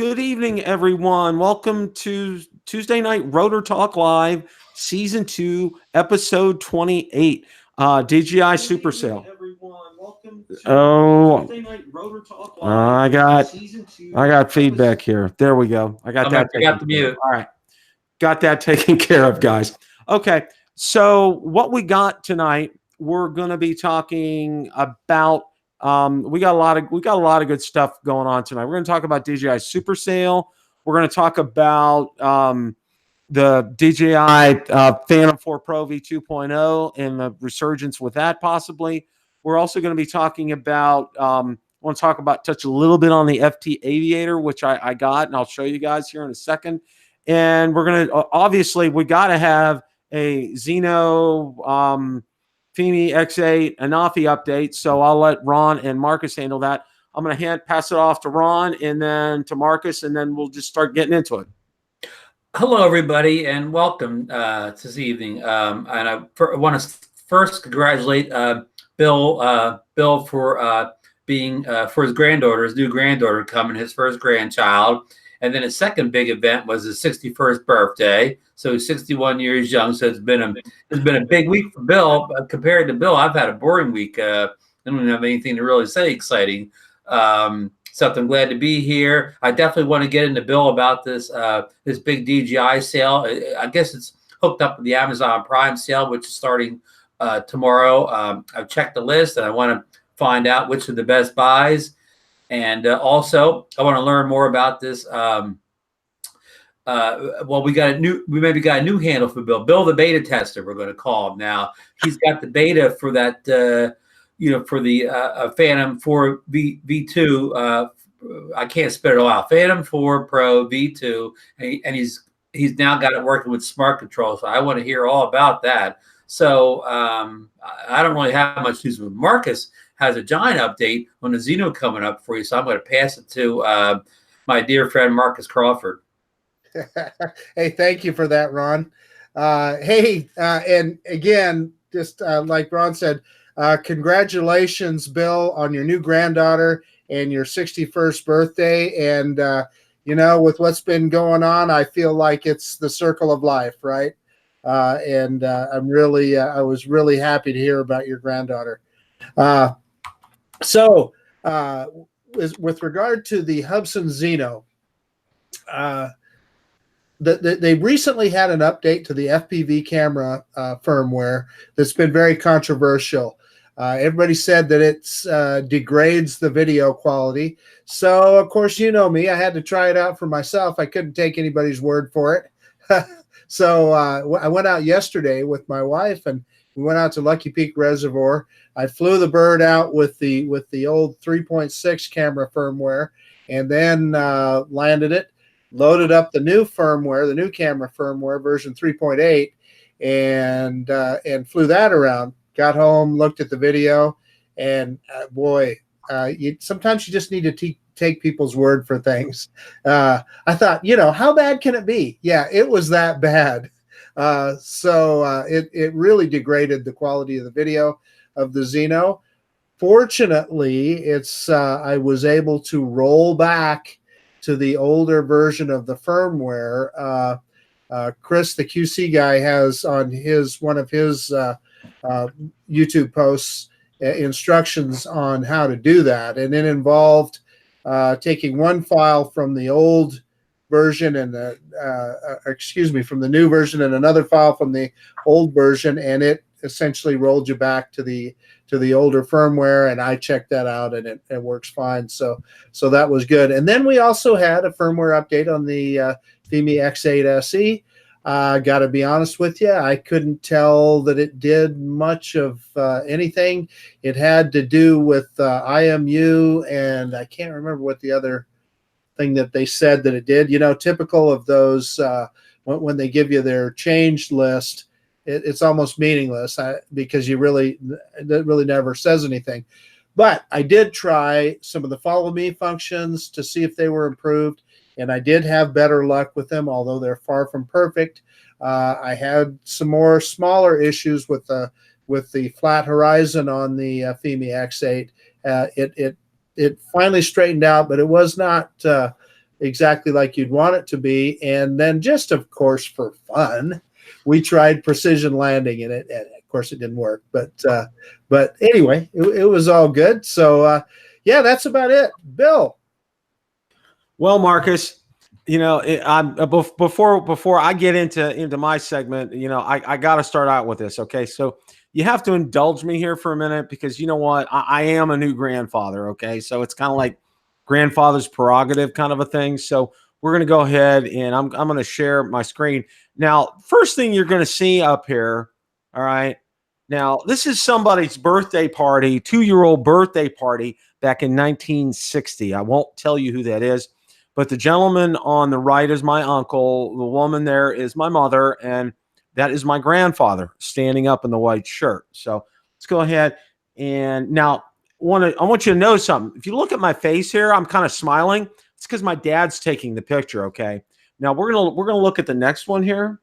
Good evening, everyone. Welcome to Tuesday Night Rotor Talk Live, Season 2, Episode 28, DJI Super Sale. I got feedback here. There we go. I got that. You got the mute. All right. Got that taken care of, guys. Okay. So what we got tonight, we're going to be talking about we got a lot of good stuff going on tonight. We're going to talk about DJI Super Sale. We're going to talk about the DJI Phantom 4 Pro V2.0 and the resurgence with that possibly. We're also going to be talking about I want to touch a little bit on the FT Aviator, which I got, and I'll show you guys here in a second. And we're going to obviously we got to have a Zino Fimi X8 Anafi update, so I'll let Ron and Marcus handle that. I'm going to pass it off to Ron and then to Marcus, and then we'll just start getting into it. Hello, everybody, and welcome this evening. And I want to first congratulate Bill for being for his granddaughter, his new granddaughter coming, his first grandchild. And then his second big event was his 61st birthday. So he's 61 years young. So it's been a big week for Bill. Compared to Bill, I've had a boring week. I don't have anything to really say exciting. So I'm glad to be here. I definitely want to get into Bill about this this big DJI sale. I guess it's hooked up with the Amazon Prime sale, which is starting tomorrow. I've checked the list, and I want to find out which are the best buys. And also, I want to learn more about this. Well, we maybe got a new handle for Bill. Bill, the beta tester, we're going to call him now. He's got the beta for that, for the Phantom 4 V2. I can't spit it all out. Phantom 4 Pro V2, and he's now got it working with smart control. So I want to hear all about that. So I don't really have much news with Marcus. Has a giant update on the Zino coming up for you, so I'm going to pass it to my dear friend Marcus Crawford. Hey, thank you for that, Ron. And again, just like Ron said, congratulations, Bill, on your new granddaughter and your 61st birthday. And with what's been going on, I feel like it's the circle of life, right? I was really happy to hear about your granddaughter. So, with regard to the Hubsan Zino, they recently had an update to the FPV camera firmware that's been very controversial. Everybody said that it degrades the video quality. So, of course, you know me. I had to try it out for myself. I couldn't take anybody's word for it. So I went out yesterday with my wife, and we went out to Lucky Peak Reservoir. I flew the bird out with the old 3.6 camera firmware, and then landed it, loaded up the new firmware, the new camera firmware version 3.8, and flew that around. Got home, looked at the video, and sometimes you just need to take people's word for things. I thought, how bad can it be? Yeah, it was that bad. So it really degraded the quality of the video of the Zino. Fortunately, I was able to roll back to the older version of the firmware. Chris, the QC guy, has on one of his YouTube posts instructions on how to do that, and it involved taking one file from the old version and from the new version, and another file from the old version, and it essentially rolled you back to the older firmware. And I checked that out, and it works fine. So that was good. And then we also had a firmware update on the Fimi X8 SE. Got to be honest with you, I couldn't tell that it did much of anything. It had to do with IMU, and I can't remember what the other thing that they said that it did. Typical of those, when they give you their changed list, it's almost meaningless because it really never says anything. But I did try some of the follow me functions to see if they were improved, and I did have better luck with them, although they're far from perfect. I had some more smaller issues with the flat horizon on the Fimi X8. It finally straightened out, but it was not exactly like you'd want it to be. And then just, of course, for fun, we tried precision landing in it. And of course, it didn't work. But anyway, it was all good. So, yeah, that's about it. Bill. Well, Marcus, you know, before I get into my segment, you know, I got to start out with this. Okay, so you have to indulge me here for a minute because you know what, I am a new grandfather. Okay, so it's kind of like grandfather's prerogative kind of a thing. So we're going to go ahead and I'm going to share my screen now. First thing you're going to see up here. All right. Now, this is somebody's birthday party, 2-year-old birthday party back in 1960. I won't tell you who that is. But the gentleman on the right is my uncle. The woman there is my mother. And that is my grandfather standing up in the white shirt. So let's go ahead. And now I want you to know something. If you look at my face here, I'm kind of smiling. It's because my dad's taking the picture. Okay. Now we're going to look at the next one here.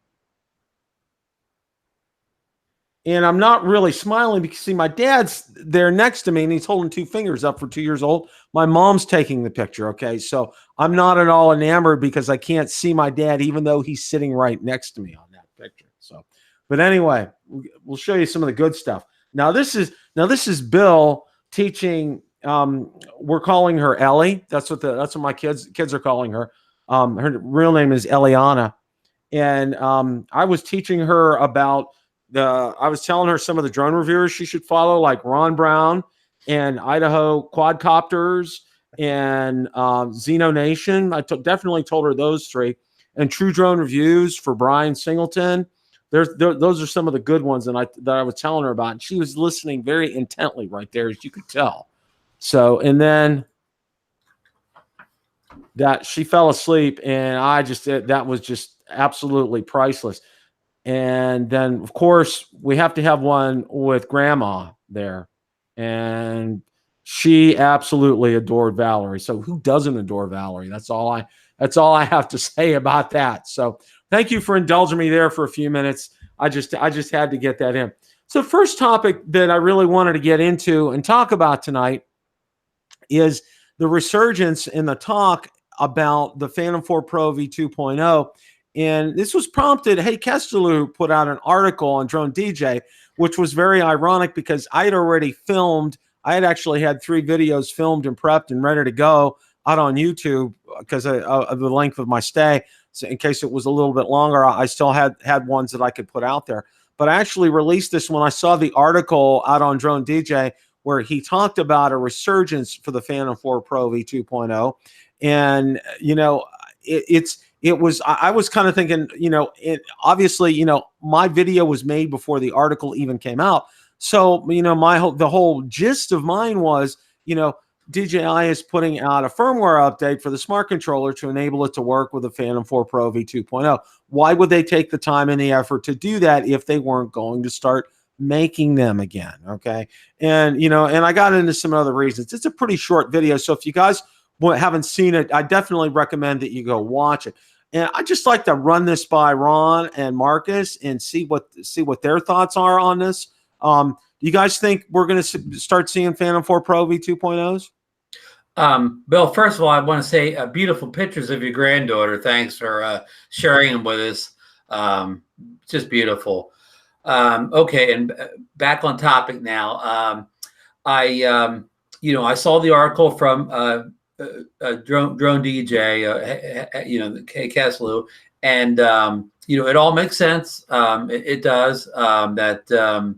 And I'm not really smiling because, see, my dad's there next to me and he's holding 2 fingers up for 2 years old. My mom's taking the picture, okay? So I'm not at all enamored because I can't see my dad even though he's sitting right next to me on that picture. So, but anyway, we'll show you some of the good stuff. Now this is Bill teaching. We're calling her Ellie. That's what my kids are calling her. Her real name is Eliana. And I was teaching her about I was telling her some of the drone reviewers she should follow, like Ron Brown and Idaho Quadcopters and ZinoNation. I definitely told her those 3. And True Drone Reviews for Brian Singleton. Those are some of the good ones that I was telling her about. And she was listening very intently right there, as you could tell. So, and then that she fell asleep, and that was just absolutely priceless. And then, of course, we have to have one with Grandma there. And she absolutely adored Valerie. So who doesn't adore Valerie? That's all I have to say about that. So thank you for indulging me there for a few minutes. I just had to get that in. So first topic that I really wanted to get into and talk about tonight is the resurgence in the talk about the Phantom 4 Pro V2.0. And this was prompted, hey, Kestelou put out an article on Drone DJ, which was very ironic because I had already filmed. I had actually had 3 videos filmed and prepped and ready to go out on YouTube because of the length of my stay. So in case it was a little bit longer, I still had ones that I could put out there. But I actually released this when I saw the article out on Drone DJ where he talked about a resurgence for the Phantom 4 Pro V2.0. And, you know, I was kind of thinking, you know, obviously, you know, my video was made before the article even came out. So, you know, the whole gist of mine was, you know, DJI is putting out a firmware update for the smart controller to enable it to work with the Phantom 4 Pro V2.0. Why would they take the time and the effort to do that if they weren't going to start making them again? Okay. And, you know, and I got into some other reasons. It's a pretty short video. So if you guys haven't seen it, I definitely recommend that you go watch it. And I just like to run this by Ron and Marcus and see what their thoughts are on this. Do you guys think we're going to start seeing Phantom 4 Pro V2.0s? Bill, first of all, I want to say beautiful pictures of your granddaughter. Thanks for sharing them with us. Just beautiful. Okay, and back on topic now. You know, I saw the article from Drone DJ, you know, Kestelou, and you know, it all makes sense. It does. That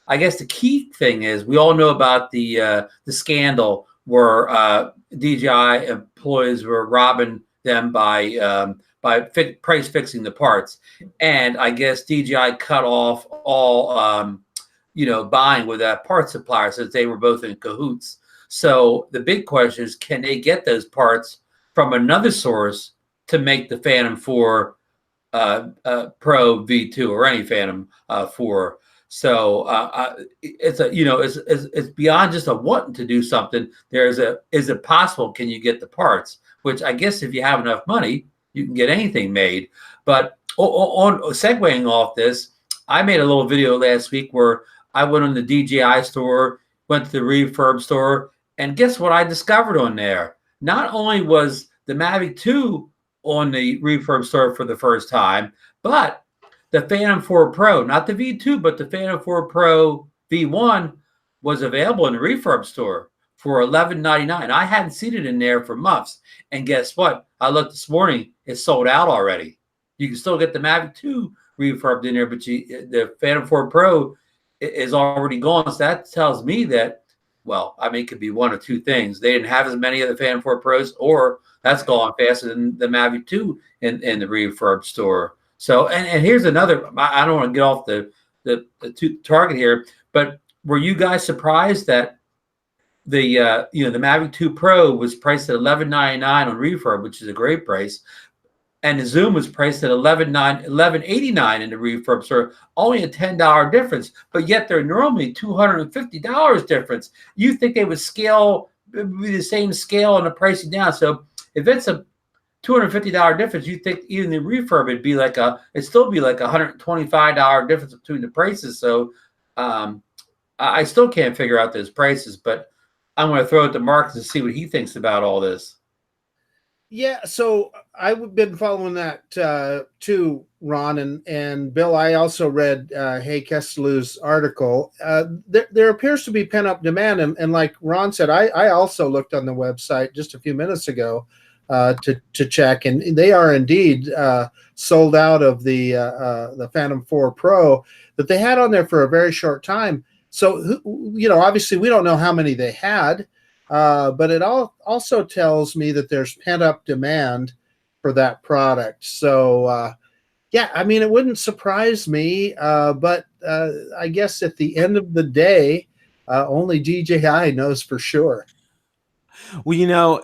I guess the key thing is we all know about the scandal where DJI employees were robbing them by price fixing the parts, and I guess DJI cut off all you know, buying with that part supplier since they were both in cahoots. So the big question is, can they get those parts from another source to make the Phantom 4 Pro V2 or any Phantom 4? So it's a, you know, it's beyond just a wanting to do something. Is it possible? Can you get the parts? Which I guess if you have enough money, you can get anything made. But on segueing off this, I made a little video last week where I went on the DJI store, went to the refurb store, and guess what I discovered on there? Not only was the Mavic 2 on the refurb store for the first time, but the Phantom 4 Pro, not the V2, but the Phantom 4 Pro V1 was available in the refurb store for $11.99. I hadn't seen it in there for months. And guess what? I looked this morning, it's sold out already. You can still get the Mavic 2 refurbed in there, but the Phantom 4 Pro is already gone. So that tells me that, well, I mean, it could be one of two things. They didn't have as many of the Phantom 4 Pros, or that's gone faster than the Mavic 2 in the refurb store. So, and here's another, I don't want to get off the target here, but were you guys surprised that the Mavic 2 Pro was priced at $11.99 on refurb, which is a great price, and the Zoom was priced at $11.89 in the refurb store, only a $10 difference, but yet they're normally $250 difference. You think they would be the same scale on the pricing down? So if it's a $250 difference, you think even the refurb it'd still be like a $125 difference between the prices. So I still can't figure out those prices, but I'm going to throw it to Mark to see what he thinks about all this. Yeah, so I've been following that too, Ron, and Bill. I also read Hey Keslu's article. There appears to be pent-up demand, and like Ron said, I also looked on the website just a few minutes ago to check, and they are indeed sold out of the Phantom 4 Pro that they had on there for a very short time. So, obviously we don't know how many they had, but it also tells me that there's pent-up demand for that product. So, yeah, I mean, it wouldn't surprise me, but I guess at the end of the day, only DJI knows for sure. Well,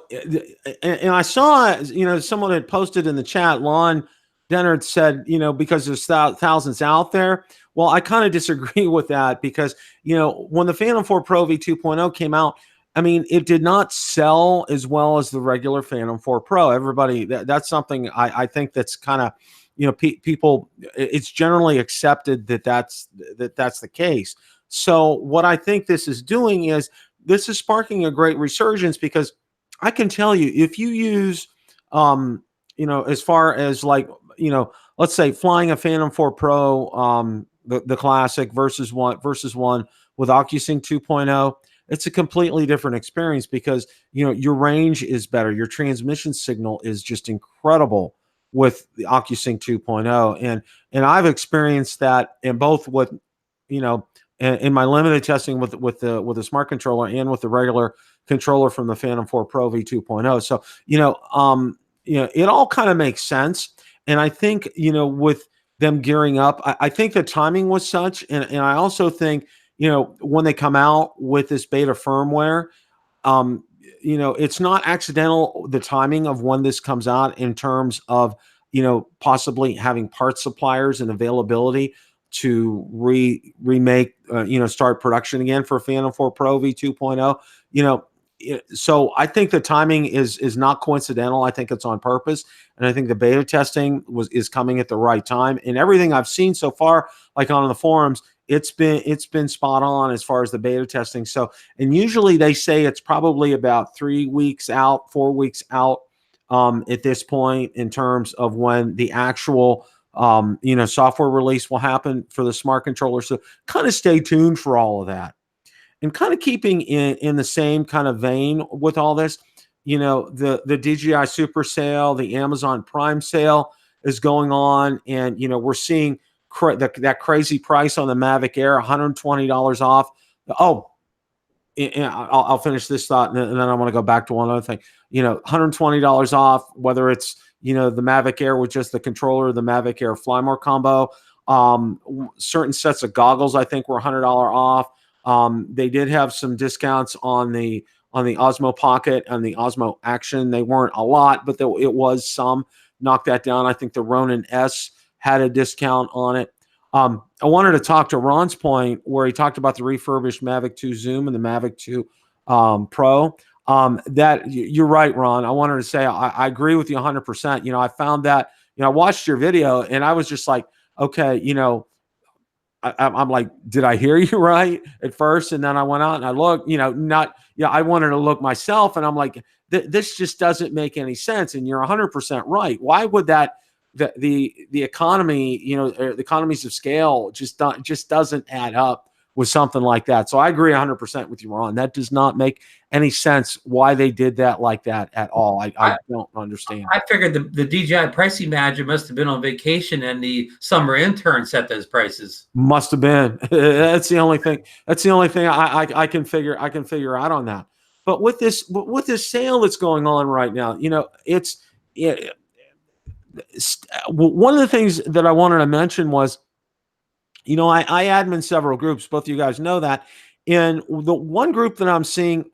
and I saw, someone had posted in the chat, Lon Dennard said, because there's thousands out there. Well, I kind of disagree with that because, when the Phantom 4 Pro V2.0 came out, I mean, it did not sell as well as the regular Phantom 4 Pro. Everybody, that's something I think that's kind of, people, it's generally accepted that's the case. So what I think this is doing is this is sparking a great resurgence, because I can tell you, if you use, as far as like, let's say flying a Phantom 4 Pro, the classic versus one with OcuSync 2.0, it's a completely different experience because, your range is better. Your transmission signal is just incredible with the OcuSync 2.0. And I've experienced that in both with, in my limited testing with the smart controller and with the regular controller from the Phantom 4 Pro V2.0. So, it all kind of makes sense. And I think, with them gearing up, I think the timing was such. And I also think, when they come out with this beta firmware, it's not accidental, the timing of when this comes out in terms of, possibly having part suppliers and availability to remake, start production again for Phantom 4 Pro V2.0. So I think the timing is not coincidental. I think it's on purpose, and I think the beta testing is coming at the right time. And everything I've seen so far, like on the forums, it's been spot on as far as the beta testing. So, and usually they say it's probably about 3 weeks out, 4 weeks out at this point in terms of when the actual software release will happen for the smart controller. So kind of stay tuned for all of that. And kind of keeping in the same kind of vein with all this, the DJI Super Sale, the Amazon Prime Sale is going on, and we're seeing that crazy price on the Mavic Air, $120 off. Oh, and I'll finish this thought, and then I want to go back to one other thing. $120 off, whether it's the Mavic Air with just the controller, the Mavic Air Fly More combo. Certain sets of goggles I think were $100 off. They did have some discounts on the Osmo Pocket and the Osmo Action. They weren't a lot, but it was some. Knocked that down. I think the Ronin S had a discount on it. I wanted to talk to Ron's point where he talked about the refurbished Mavic 2 Zoom and the Mavic 2 Pro. That you're right, Ron. I wanted to say I agree with you 100%. I found that, I watched your video and I was just like, okay, I'm like, did I hear you right at first? And then I went out and I looked, I wanted to look myself, and I'm like, this just doesn't make any sense. And you're 100% right. Why would the economy, the economies of scale just doesn't add up with something like that. So I agree 100% with you, Ron. That does not make any sense why they did that like that at all. I don't understand. I figured the DJI pricing manager must have been on vacation and the summer intern set those prices. Must have been. That's the only thing. That's the only thing I can figure out on that. But with this sale that's going on right now, one of the things that I wanted to mention was, I admin several groups. Both of you guys know that. And the one group that I'm seeing,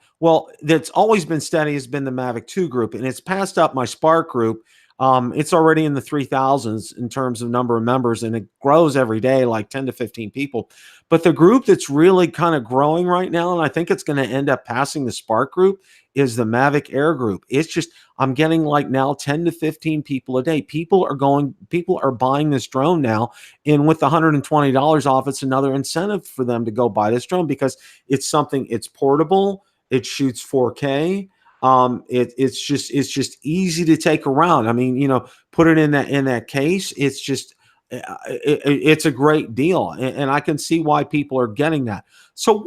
that's always been steady, has been the Mavic 2 group, and it's passed up my Spark group. It's already in the 3,000s in terms of number of members, and it grows every day, like 10 to 15 people. But the group that's really kind of growing right now, and I think it's going to end up passing the Spark group, is the Mavic Air group. It's just, I'm getting like now 10 to 15 people a day. People are buying this drone now, and with the $120 off, it's another incentive for them to go buy this drone because it's portable, it shoots 4K. It's just easy to take around. I mean, put it in that case. It's just, it's a great deal. And I can see why people are getting that. So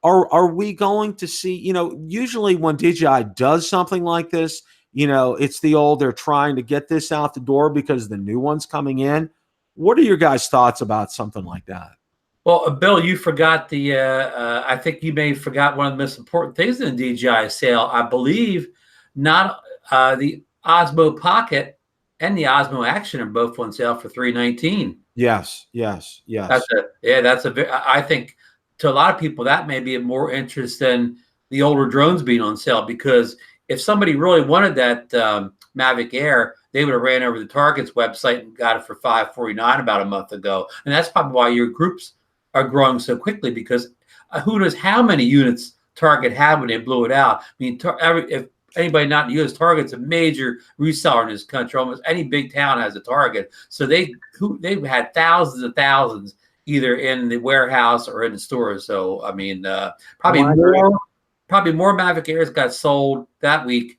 are we going to see, usually when DJI does something like this, it's they're trying to get this out the door because the new one's coming in. What are your guys' thoughts about something like that? Well, Bill, you forgot I think you may have forgot one of the most important things in the DJI sale. I believe not the Osmo Pocket and the Osmo Action are both on sale for $319. Yes. I think to a lot of people, that may be of more interest than the older drones being on sale, because if somebody really wanted that Mavic Air, they would have ran over the Target's website and got it for $549 about a month ago. And that's probably why your groups are growing so quickly, because who knows how many units Target had when they blew it out. I mean, if anybody not in the U.S., Target's a major reseller in this country. Almost any big town has a Target. So they've had thousands and thousands either in the warehouse or in the stores. So, I mean, probably more Mavic Airs got sold that week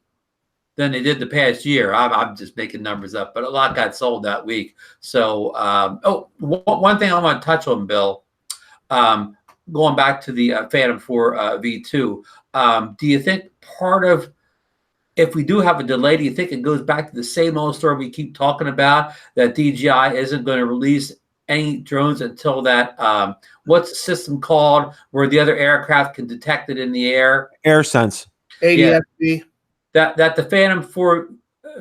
than they did the past year. I'm just making numbers up, but a lot got sold that week. So, one thing I want to touch on, Bill, going back to the Phantom 4 V2, do you think if we do have a delay, do you think it goes back to the same old story we keep talking about, that DJI isn't going to release any drones until that, what's the system called, where the other aircraft can detect it in the air? AirSense. ADSB. Yeah. That the Phantom 4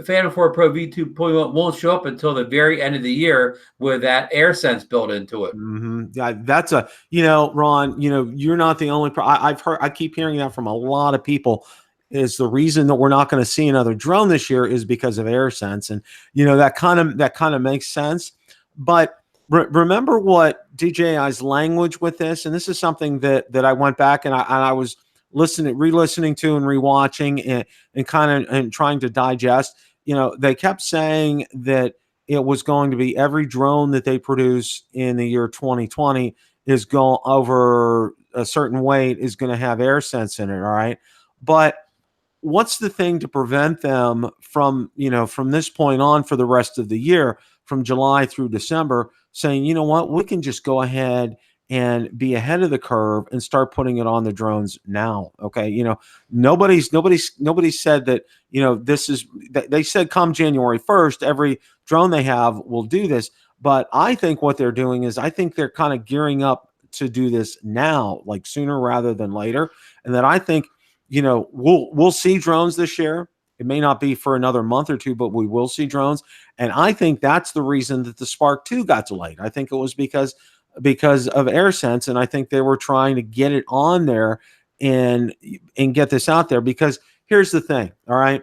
Pro V2 won't show up until the very end of the year with that AirSense built into it. Mm-hmm. Yeah, that's Ron, you're not the only. I keep hearing that from a lot of people. Is the reason that we're not going to see another drone this year is because of AirSense, and that kind of makes sense. But remember what DJI's language with this, and this is something that I went back and I was re-listening to and rewatching and trying to digest. They kept saying that it was going to be every drone that they produce in the year 2020 is going over a certain weight is going to have AirSense in it. All right. But what's the thing to prevent them from this point on for the rest of the year, from July through December, saying, you know what, we can just go ahead and be ahead of the curve and start putting it on the drones now. Okay. Nobody said that, this is, they said come January 1st, every drone they have will do this. But I think what they're doing is, I think they're kind of gearing up to do this now, like sooner rather than later. And that I think, we'll see drones this year. It may not be for another month or two, but we will see drones. And I think that's the reason that the Spark 2 got delayed. I think it was because of AirSense, and I think they were trying to get it on there and get this out there. Because here's the thing, all right,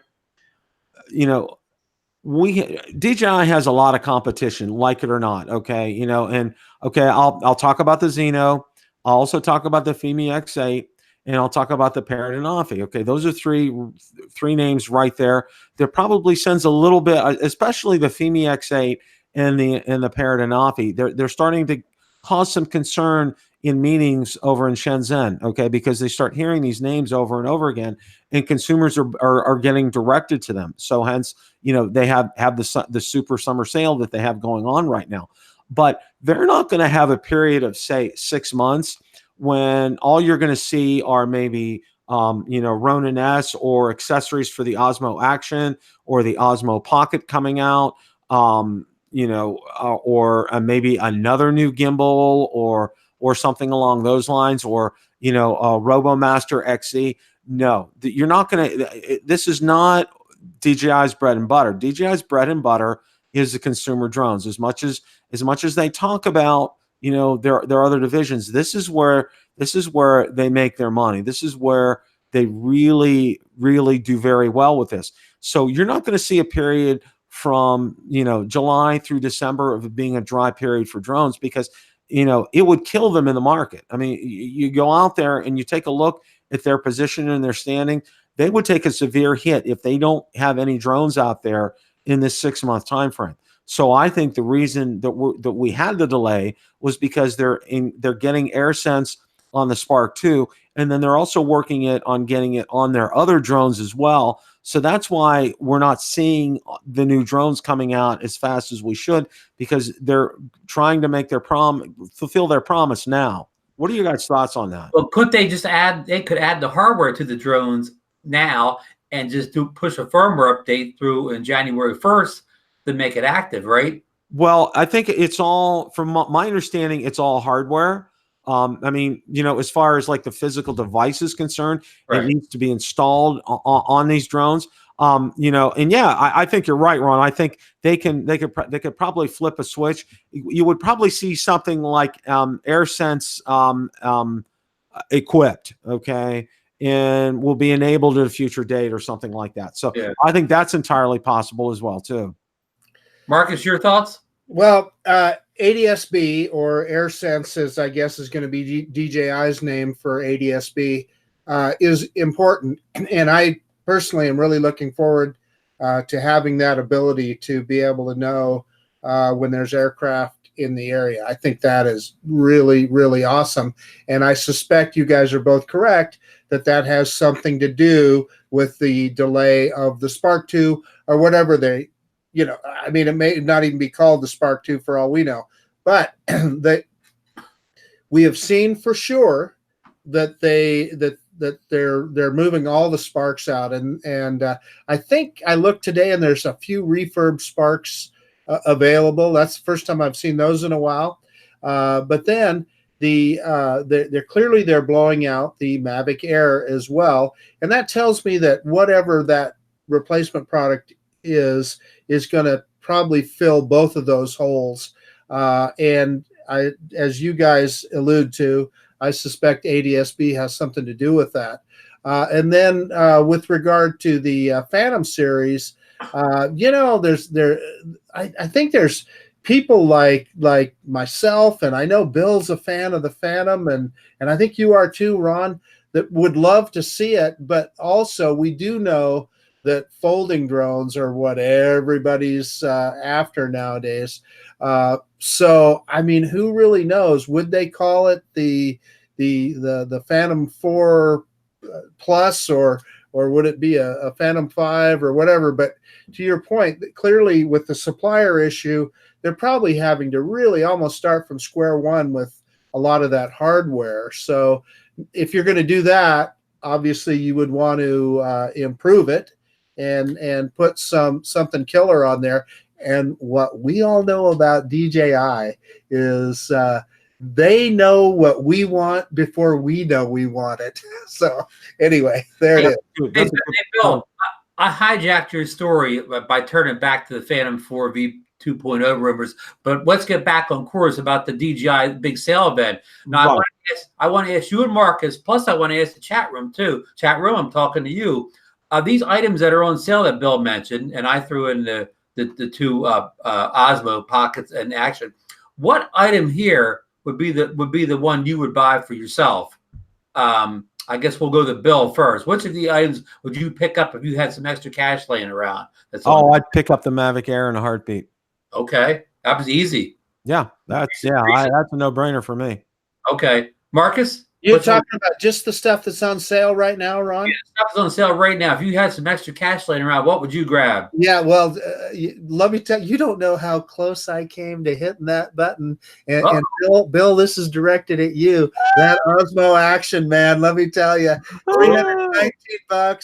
DJI has a lot of competition, like it or not, okay, and okay, I'll talk about the Zino, I'll also talk about the Fimi X8, and I'll talk about the Paradenofi. Okay, those are three names right there. That probably sends a little bit, especially the Fimi X8 and the Paradenofi. They're starting to caused some concern in meetings over in Shenzhen, okay, because they start hearing these names over and over again, and consumers are getting directed to them. So hence, they have the super summer sale that they have going on right now. But they're not going to have a period of, say, 6 months when all you're going to see are maybe Ronin S or accessories for the Osmo Action or the Osmo Pocket coming out, or maybe another new gimbal or something along those lines, or Robomaster XE. No, you're not going to. This is not DJI's bread and butter. DJI's bread and butter is the consumer drones. As much as they talk about their other divisions, this is where they make their money. This is where they really do very well with this. So you're not going to see a period from July through December of it being a dry period for drones, because it would kill them in the market. I mean, you go out there and you take a look at their position and their standing, they would take a severe hit if they don't have any drones out there in this 6-month time frame. So I think the reason that we had the delay was because they're getting AirSense on the Spark 2, and then they're also working on getting it on their other drones as well. So that's why we're not seeing the new drones coming out as fast as we should, because they're trying to make fulfill their promise now. What are your guys' thoughts on that? Well, could they just they could add the hardware to the drones now and just push a firmware update through in January 1st to make it active, right? Well, I think it's all, from my understanding, it's all hardware. I mean, as far as like the physical device is concerned, right, it needs to be installed on these drones. And yeah, I think you're right, Ron. I think they could probably flip a switch. You would probably see something like AirSense equipped, okay, and will be enabled at a future date or something like that. So yeah, I think that's entirely possible as well too. Marcus, your thoughts? Well, ADSB, or AirSense, I guess is going to be DJI's name for ADSB, is important. And I personally am really looking forward to having that ability to be able to know when there's aircraft in the area. I think that is really, really awesome. And I suspect you guys are both correct that has something to do with the delay of the Spark 2 or whatever they, I mean, it may not even be called the Spark 2 for all we know, but we have seen for sure that they're moving all the Sparks out, and I think I looked today and there's a few refurb Sparks available. That's the first time I've seen those in a while. But then they're clearly blowing out the Mavic Air as well, and that tells me that whatever that replacement product is going to probably fill both of those holes. And as you guys allude to, I suspect ADSB has something to do with that. And then with regard to the Phantom series, I think there's people like myself, and I know Bill's a fan of the Phantom, and I think you are too, Ron, that would love to see it. But also we do know that folding drones are what everybody's after nowadays. So, I mean, who really knows? Would they call it the Phantom 4 Plus, or would it be a Phantom 5 or whatever? But to your point, clearly with the supplier issue, they're probably having to really almost start from square one with a lot of that hardware. So if you're going to do that, obviously you would want to improve it and put something killer on there. And what we all know about DJI is they know what we want before we know we want it. So anyway, there it is. Hey, Bill, I hijacked your story by turning back to the Phantom 4 V2.0 rumors, but let's get back on course about the DJI big sale event. Now, I want to ask you and Marcus, plus I want to ask the chat room too. Chat room, I'm talking to you. These items that are on sale that Bill mentioned, and I threw in the two Osmo Pockets and Action. What item here would be the one you would buy for yourself? I guess we'll go to Bill first. Which of the items would you pick up if you had some extra cash laying around? I'd pick up the Mavic Air in a heartbeat. Okay, that was easy. Yeah, that's that's a no-brainer for me. Okay, Marcus. You're talking about just the stuff that's on sale right now, Ron? Yeah, stuff's on sale right now. If you had some extra cash laying around, what would you grab? Yeah, well, let me tell you, you don't know how close I came to hitting that button. And Bill, this is directed at you. That Osmo Action, man, let me tell you, $319.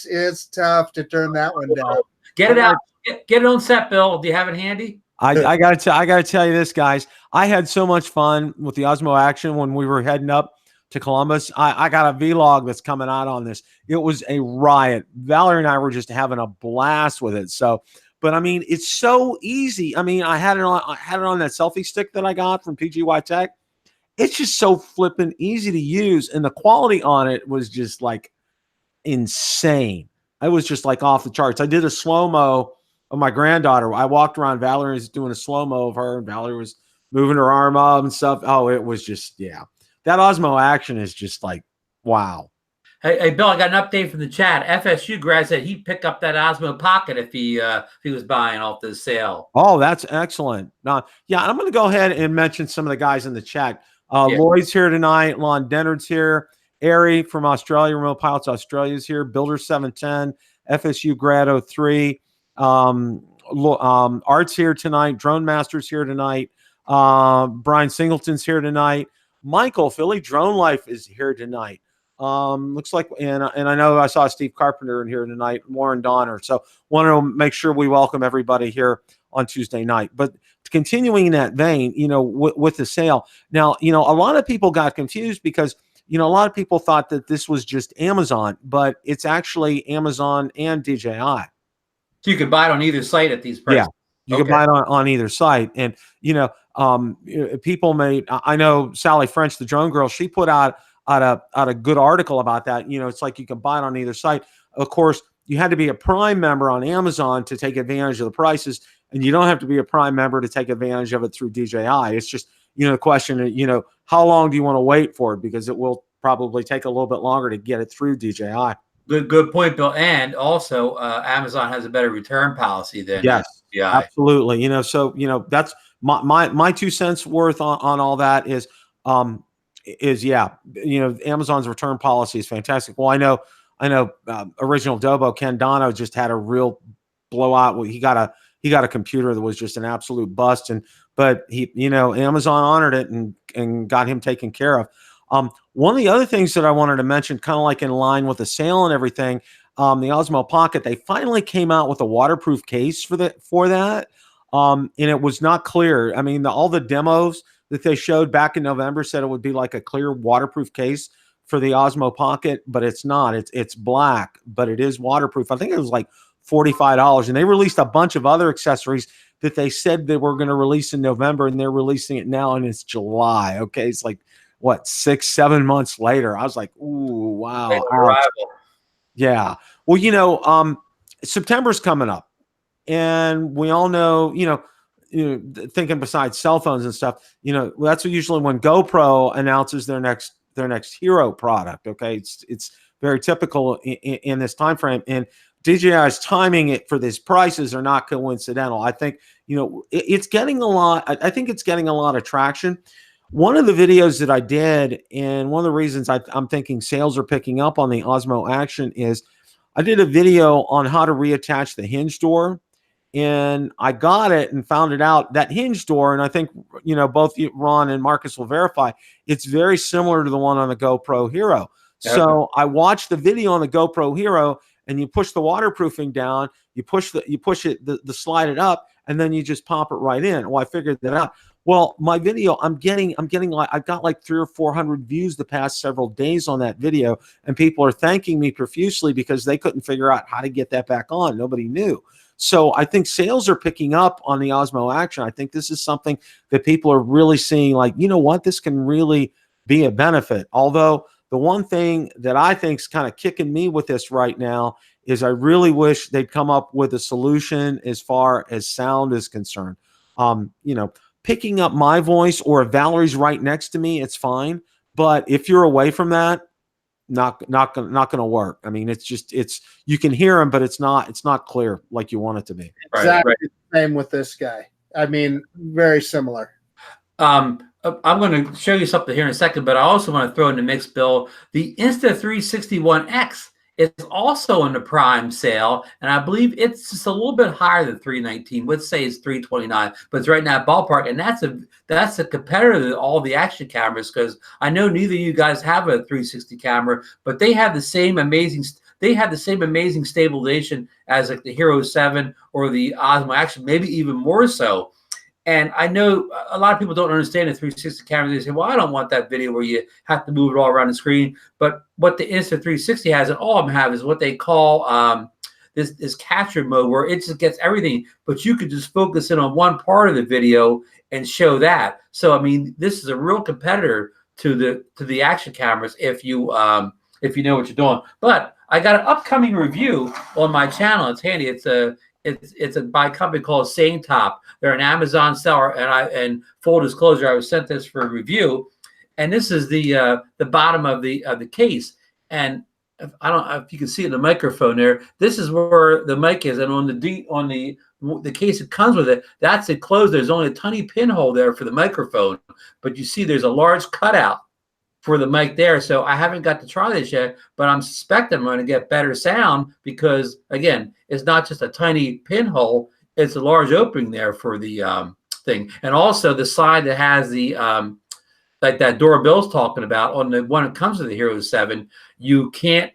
It's tough to turn that one down. Get it out. Get it on set, Bill. Do you have it handy? I gotta tell you this, guys. I had so much fun with the Osmo Action when we were heading up to Columbus. I got a vlog that's coming out on this. It was a riot. Valerie and I were just having a blast with it. So, but I mean, it's so easy. I mean, I had it on that selfie stick that I got from PGY Tech. It's just so flippin' easy to use, and the quality on it was just like insane. I was just like off the charts. I did a slow-mo of my granddaughter. I walked around. Valerie was doing a slow-mo of her, and Valerie was moving her arm up and stuff. Oh, it was just, yeah. That Osmo Action is just like, wow. Hey, Bill, I got an update from the chat. FSU grad said he'd pick up that Osmo Pocket if he was buying off the sale. Oh, that's excellent. Yeah, I'm going to go ahead and mention some of the guys in the chat. Lloyd's here tonight. Lon Dennard's here. Ari from Australia, Remote Pilots Australia's here. Builder 710, FSU Grad 03. Art's here tonight. Drone Master's here tonight. Brian Singleton's here tonight. Michael, Philly Drone Life is here tonight. Looks like, and I know I saw Steve Carpenter in here tonight, Warren Donner. So want to make sure we welcome everybody here on Tuesday night. But continuing in that vein, with the sale, now, a lot of people got confused because, a lot of people thought that this was just Amazon, but it's actually Amazon and DJI. So you could buy it on either site at these prices. Yeah, you can buy it on either site. And, people may, I know Sally French, the drone girl, she put out a good article about that. It's like you can buy it on either site. Of course, you had to be a Prime member on Amazon to take advantage of the prices, and you don't have to be a Prime member to take advantage of it through DJI. It's just, the question, how long do you want to wait for it? Because it will probably take a little bit longer to get it through DJI. Good point, Bill. And also, Amazon has a better return policy than DJI. Absolutely. So that's my 2 cents worth on all that is Amazon's return policy is fantastic. Well, I know original Dobo Ken Dono just had a real blowout. He got a computer that was just an absolute bust, but Amazon honored it and got him taken care of. One of the other things that I wanted to mention, kind of like in line with the sale and everything, the Osmo Pocket, they finally came out with a waterproof case for that. And it was not clear. I mean, all the demos that they showed back in November said it would be like a clear waterproof case for the Osmo Pocket, but it's not. It's black, but it is waterproof. I think it was like $45, and they released a bunch of other accessories that they said they were going to release in November, and they're releasing it now, and it's July. Okay, it's like what, 6-7 months later. I was like, ooh, wow. Yeah. Well, September's coming up, and we all know, thinking besides cell phones and stuff, that's usually when GoPro announces their next hero product. Okay, it's very typical in this time frame, and DJI's timing it for these prices are not coincidental. I think it's getting a lot. I think it's getting a lot of traction. One of the videos that I did, and one of the reasons I'm thinking sales are picking up on the Osmo Action is I did a video on how to reattach the hinge door. And I got it and found it out that hinge door, and I think both Ron and Marcus will verify, it's very similar to the one on the GoPro Hero. Okay. So I watched the video on the GoPro Hero, and you push the waterproofing down, you push it, the slide it up, and then you just pop it right in. Well, I figured that out. Well, my video, I'm getting like, I've got like 300 or 400 views the past several days on that video, and people are thanking me profusely because they couldn't figure out how to get that back on. Nobody knew. So I think sales are picking up on the Osmo Action. I think this is something that people are really seeing, like, what, this can really be a benefit. Although the one thing that I think is kind of kicking me with this right now is I really wish they'd come up with a solution as far as sound is concerned. Picking up my voice, or if Valerie's right next to me, it's fine. But if you're away from that, not gonna work. I mean, it's you can hear him, but it's not clear like you want it to be. Exactly the same with this guy. I mean, very similar. I'm going to show you something here in a second, but I also want to throw in the mix, Bill. The Insta360 is also in the prime sale, and I believe it's just a little bit higher than 319. Let's say it's 329, but it's right in that ballpark, and that's a competitor to all the action cameras, because I know neither of you guys have a 360 camera, but they have the same amazing stabilization as like the Hero 7 or the Osmo Action, maybe even more so. And I know a lot of people don't understand the 360 camera. They say, well, I don't want that video where you have to move it all around the screen. But what the Insta360 has, and all of them have, is what they call this capture mode, where it just gets everything. But you could just focus in on one part of the video and show that. So, I mean, this is a real competitor to the action cameras if you know what you're doing. But I got an upcoming review on my channel. It's handy. It's by a company called SaneTop. They're an Amazon seller, and full disclosure, I was sent this for a review, and this is the bottom of the case. And I don't know if you can see the microphone there. This is where the mic is, and on the case that comes with it, that's enclosed. There's only a tiny pinhole there for the microphone, but you see there's a large cutout for the mic there. So I haven't got to try this yet, but I'm suspecting I'm going to get better sound because, again, it's not just a tiny pinhole, it's a large opening there for the thing. And also the side that has the like that door Bill's talking about, on the one that comes with the Hero 7, you can't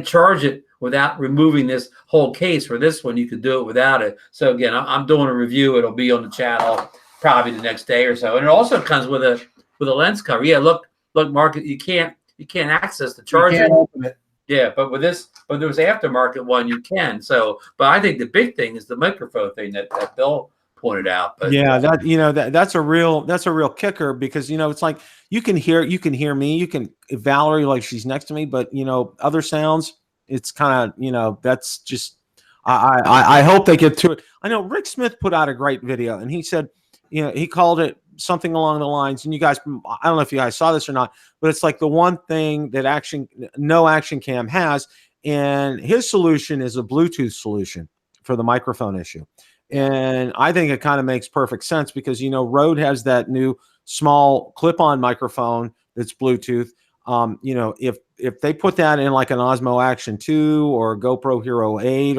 charge it without removing this whole case. For this one, you could do it without it. So again, I'm doing a review. It'll be on the channel probably the next day or so. And it also comes with a lens cover. Yeah, look, Mark, you can't access the charger. You can't open it. Yeah, but there was aftermarket one you can. So, but I think the big thing is the microphone thing that Bill pointed out. But yeah, that's a real kicker, because it's like you can hear me, you can Valerie, like she's next to me, but other sounds, it's kind of that's just I hope they get to it. I know Rick Smith put out a great video, and he said he called it something along the lines, and you guys, I don't know if you guys saw this or not, but it's like the one thing that no action cam has, and his solution is a Bluetooth solution for the microphone issue. And I think it kind of makes perfect sense, because Rode has that new small clip-on microphone that's Bluetooth. If they put that in like an Osmo Action 2 or a GoPro Hero 8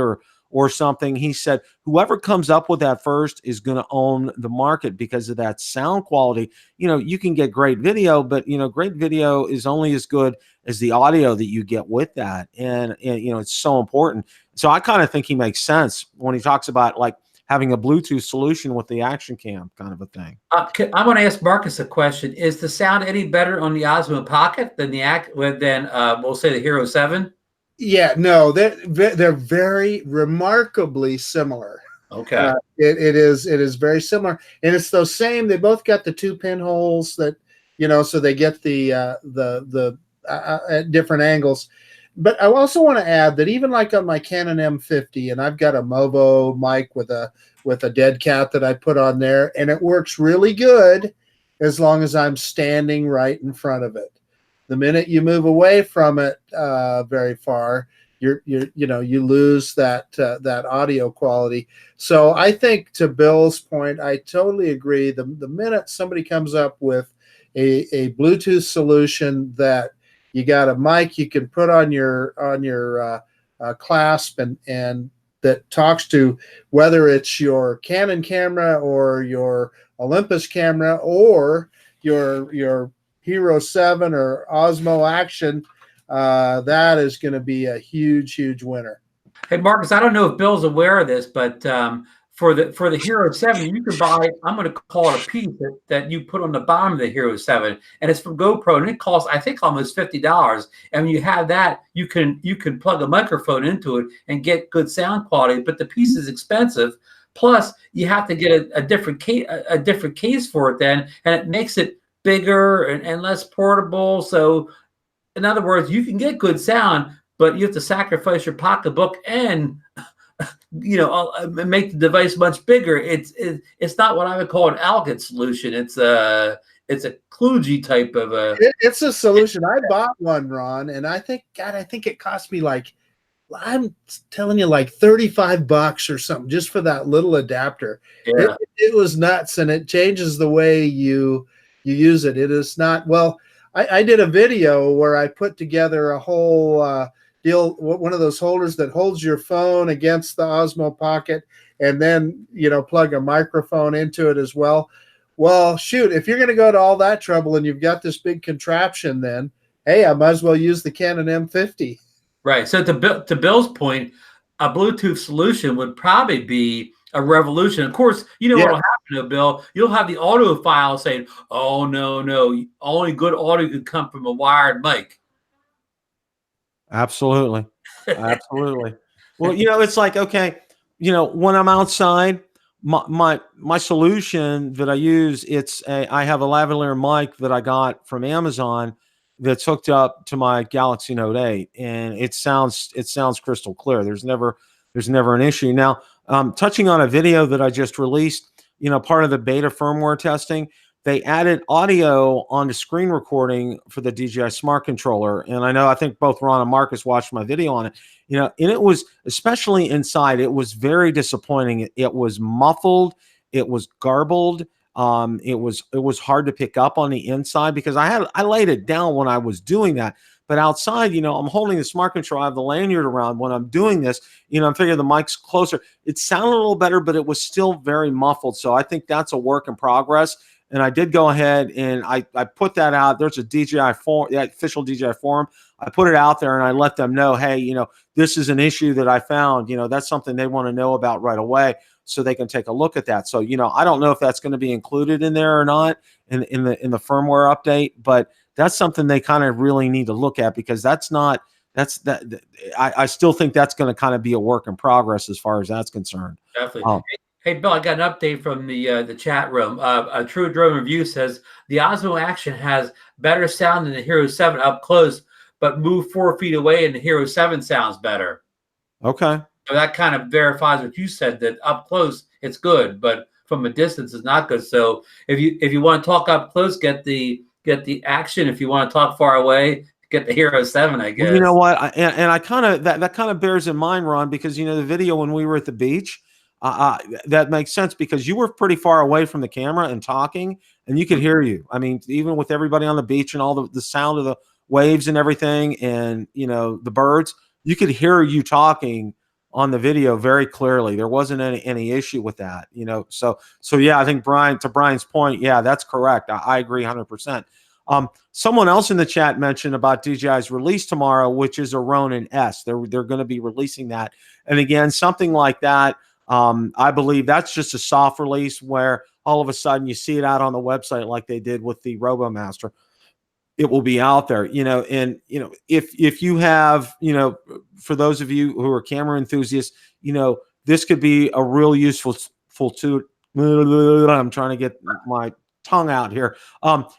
or something, he said whoever comes up with that first is going to own the market because of that sound quality. You can get great video, but great video is only as good as the audio that you get with that, and it's so important. So I kind of think he makes sense when he talks about like having a Bluetooth solution with the action cam kind of a thing. I'm going to ask Marcus a question. Is the sound any better on the Osmo Pocket than we'll say the Hero 7? Yeah, no, they're very remarkably similar. Okay. It is very similar, and it's those same. They both got the two pinholes that so they get the at different angles. But I also want to add that even like on my Canon M50, and I've got a Movo mic with a dead cat that I put on there, and it works really good as long as I'm standing right in front of it. The minute you move away from it very far, you lose that audio quality. So I think, to Bill's point, I totally agree. The minute somebody comes up with a Bluetooth solution that you got a mic you can put on your clasp and that talks to whether it's your Canon camera or your Olympus camera or your Hero 7 or Osmo Action, that is going to be a huge winner. Hey, Marcus, I don't know if Bill's aware of this, but for the Hero 7, you can buy, I'm going to call it a piece that you put on the bottom of the Hero 7, and it's from GoPro, and it costs, I think, almost $50. And when you have that, you can plug a microphone into it and get good sound quality, but the piece is expensive. Plus, you have to get a different case for it then, and it makes it bigger and less portable. So in other words, you can get good sound, but you have to sacrifice your pocketbook and make the device much bigger. It's not what I would call an elegant solution. It's a kludgy type of it's a solution. I bought one, Ron, and I think it cost me like I'm telling you, like $35 or something just for that little adapter. Yeah. It was nuts, and it changes the way you use it. It is not, well, I did a video where I put together a whole deal, one of those holders that holds your phone against the Osmo Pocket, and then, you know, plug a microphone into it as well. Well, shoot, if you're going to go to all that trouble and you've got this big contraption, then, hey, I might as well use the Canon M50. Right. So to Bill's point, a Bluetooth solution would probably be a revolution. Of course, you know what will happen to Bill? You'll have the audio file saying, "Oh no, only good audio can come from a wired mic." Absolutely. Absolutely. Well, you know, it's like, okay, you know, when I'm outside, my solution that I use, I have a lavalier mic that I got from Amazon that's hooked up to my Galaxy Note 8, and it sounds crystal clear. There's never an issue. Now, touching on a video that I just released, you know, part of the beta firmware testing, they added audio on the screen recording for the DJI Smart Controller. And I think both Ron and Marcus watched my video on it, you know, and it was, especially inside, it was very disappointing. It was muffled. It was garbled. It was hard to pick up on the inside because I laid it down when I was doing that. But outside, you know, I'm holding the smart control. I have the lanyard around when I'm doing this. You know, I'm figuring the mic's closer. It sounded a little better, but it was still very muffled. So I think that's a work in progress. And I did go ahead and I put that out. There's a DJI forum, the official DJI forum. I put it out there and I let them know, hey, you know, this is an issue that I found. You know, that's something they want to know about right away, so they can take a look at that. So, you know, I don't know if that's going to be included in there or not in the firmware update, but that's something they kind of really need to look at, because I still think that's going to kind of be a work in progress as far as that's concerned. Definitely. Hey, Bill, I got an update from the chat room. A True Drone Review says the Osmo Action has better sound than the Hero 7 up close, but move 4 feet away and the Hero 7 sounds better. Okay. So that kind of verifies what you said, that up close it's good, but from a distance it's not good. So if you want to talk up close, get the Action. If you want to talk far away, get the Hero 7, I guess. Well, you know what? I kind of that kind of bears in mind, Ron, because, you know, the video when we were at the beach, that makes sense because you were pretty far away from the camera and talking, and you could hear you. I mean, even with everybody on the beach and all the sound of the waves and everything, and, you know, the birds, you could hear you talking on the video very clearly. There wasn't any issue with that, you know. So yeah, I think to Brian's point, yeah, that's correct. I agree 100%. Someone else in the chat mentioned about DJI's release tomorrow, which is a Ronin S. They're going to be releasing that, and again, something like that. I believe that's just a soft release where all of a sudden you see it out on the website like they did with the Robomaster. It will be out there, you know, and, you know, if you have, you know, for those of you who are camera enthusiasts, you know, this could be a real useful tool. I'm trying to get my tongue out here.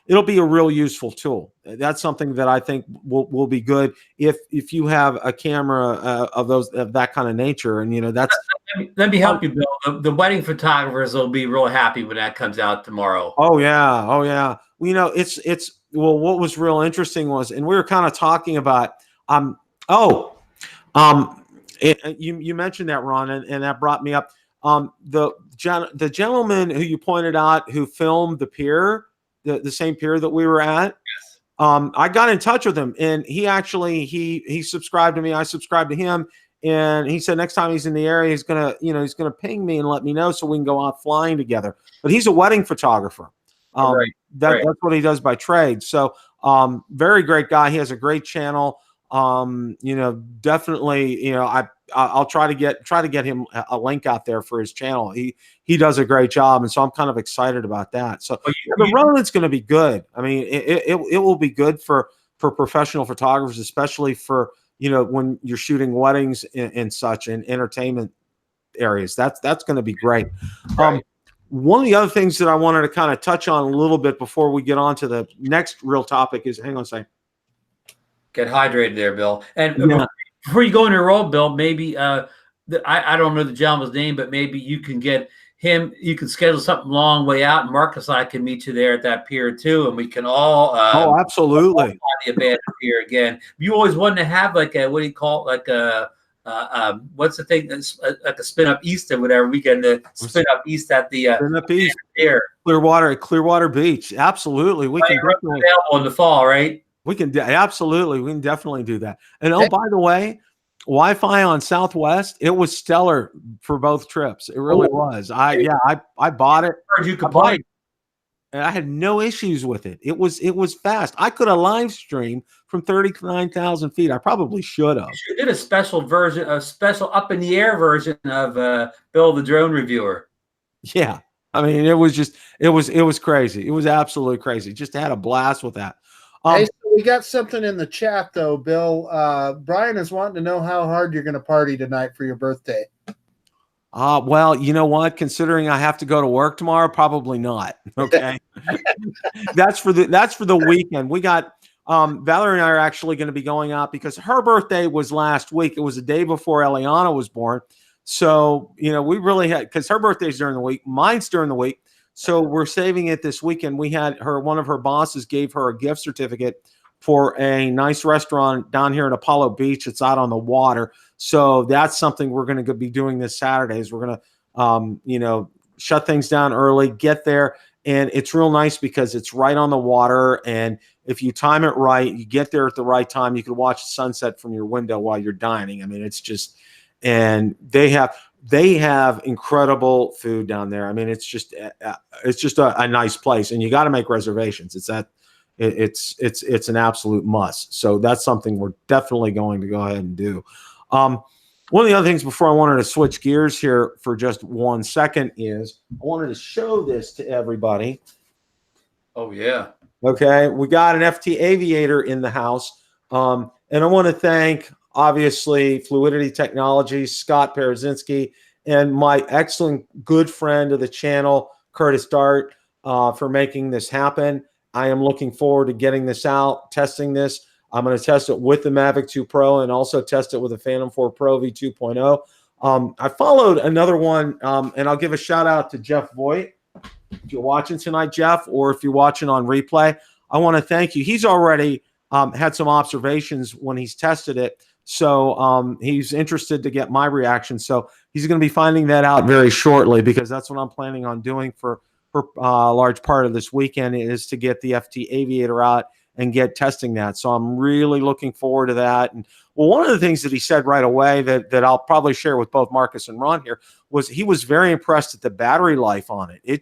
It'll be a real useful tool. That's something that I think will be good if you have a camera of that kind of nature. And, you know, that's. Let me help you, Bill. The wedding photographers will be real happy when that comes out tomorrow. Oh yeah. Well, you know, well, what was real interesting was, and we were kind of talking about, you mentioned that, Ron, and that brought me up. The gentleman who you pointed out who filmed the pier, the same pier that we were at. Yes. I got in touch with him, and he actually he subscribed to me. I subscribed to him, and he said next time he's in the area, he's gonna ping me and let me know so we can go out flying together. But he's a wedding photographer. Right. That's what he does by trade. So very great guy. He has a great channel. You know, definitely, you know, I'll try to get him a link out there for his channel. He does a great job, and so I'm kind of excited about that. So the Ronin's going to be good. I mean, it will be good for professional photographers, especially for, you know, when you're shooting weddings and such and entertainment areas. That's going to be great. Right. One of the other things that I wanted to kind of touch on a little bit before we get on to the next real topic is, hang on a second. Get hydrated there, Bill. And yeah. Before you go into your role, Bill, maybe I don't know the gentleman's name, but maybe you can get him. You can schedule something long way out, and Marcus and I can meet you there at that pier too, and we can all absolutely the abandoned pier again. You always wanted to have like a, what do you call it, like a what's the thing that's like a spin up east or whatever? We can spin up east at the Spin up east. air. Clearwater Beach. Absolutely, we can definitely available in the fall, right? We can absolutely, we can definitely do that. And oh, by the way, Wi-Fi on Southwest, it was stellar for both trips. It really was. I bought it. Heard you complain. And I had no issues with it. It was fast. I could have live streamed from 39,000 feet. I probably should have. You did a special version, a special up in the air version of Bill the Drone Reviewer. Yeah. I mean, it was crazy. It was absolutely crazy. Just had a blast with that. Hey, so we got something in the chat though, Bill. Brian is wanting to know how hard you're going to party tonight for your birthday. Well, you know what? Considering I have to go to work tomorrow, probably not. Okay, that's for the weekend. We got Valerie and I are actually going to be going out because her birthday was last week. It was the day before Eliana was born. So we really had, because her birthday's during the week, mine's during the week. So we're saving it this weekend. We had one of her bosses gave her a gift certificate for a nice restaurant down here at Apollo Beach. It's out on the water. So that's something we're going to be doing this Saturday. Is we're going to, shut things down early, get there. And it's real nice because it's right on the water. And if you time it right, you get there at the right time, you can watch the sunset from your window while you're dining. I mean, it's just, and they have incredible food down there. I mean, it's just a nice place, and you got to make reservations. It's an absolute must. So that's something we're definitely going to go ahead and do. One of the other things before I wanted to switch gears here for just 1 second is I wanted to show this to everybody. Oh yeah. Okay. We got an FT Aviator in the house. And I want to thank obviously Fluidity Technologies, Scott Parazinski, and my excellent good friend of the channel, Curtis Dart, for making this happen. I am looking forward to getting this out, testing this. I'm going to test it with the Mavic 2 Pro and also test it with the Phantom 4 Pro V2.0. I followed another one, and I'll give a shout out to Jeff Voigt. If you're watching tonight, Jeff, or if you're watching on replay, I want to thank you. He's already had some observations when he's tested it. So he's interested to get my reaction. So he's going to be finding that out very shortly, because that's what I'm planning on doing for a large part of this weekend, is to get the FT Aviator out and get testing that. So I'm really looking forward to that. And well, one of the things that he said right away that I'll probably share with both Marcus and Ron here was he was very impressed at the battery life on it. He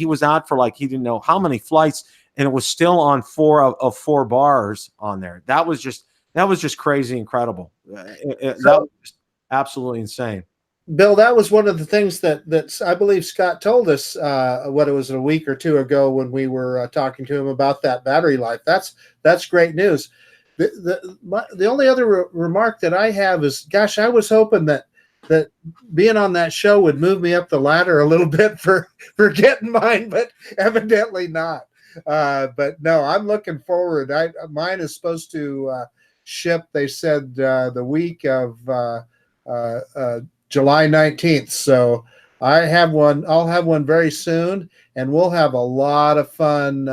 was out for like, he didn't know how many flights, and it was still on 4 of 4 bars on there. That was just crazy incredible. That was just absolutely insane. Bill, that was one of the things that I believe Scott told us, what it was a week or two ago when we were talking to him about that battery life. That's great news. The only other remark that I have is, gosh, I was hoping that being on that show would move me up the ladder a little bit for getting mine, but evidently not. But no, I'm looking forward. Mine is supposed to ship, they said, the week of July 19th. So I'll have one very soon, and we'll have a lot of fun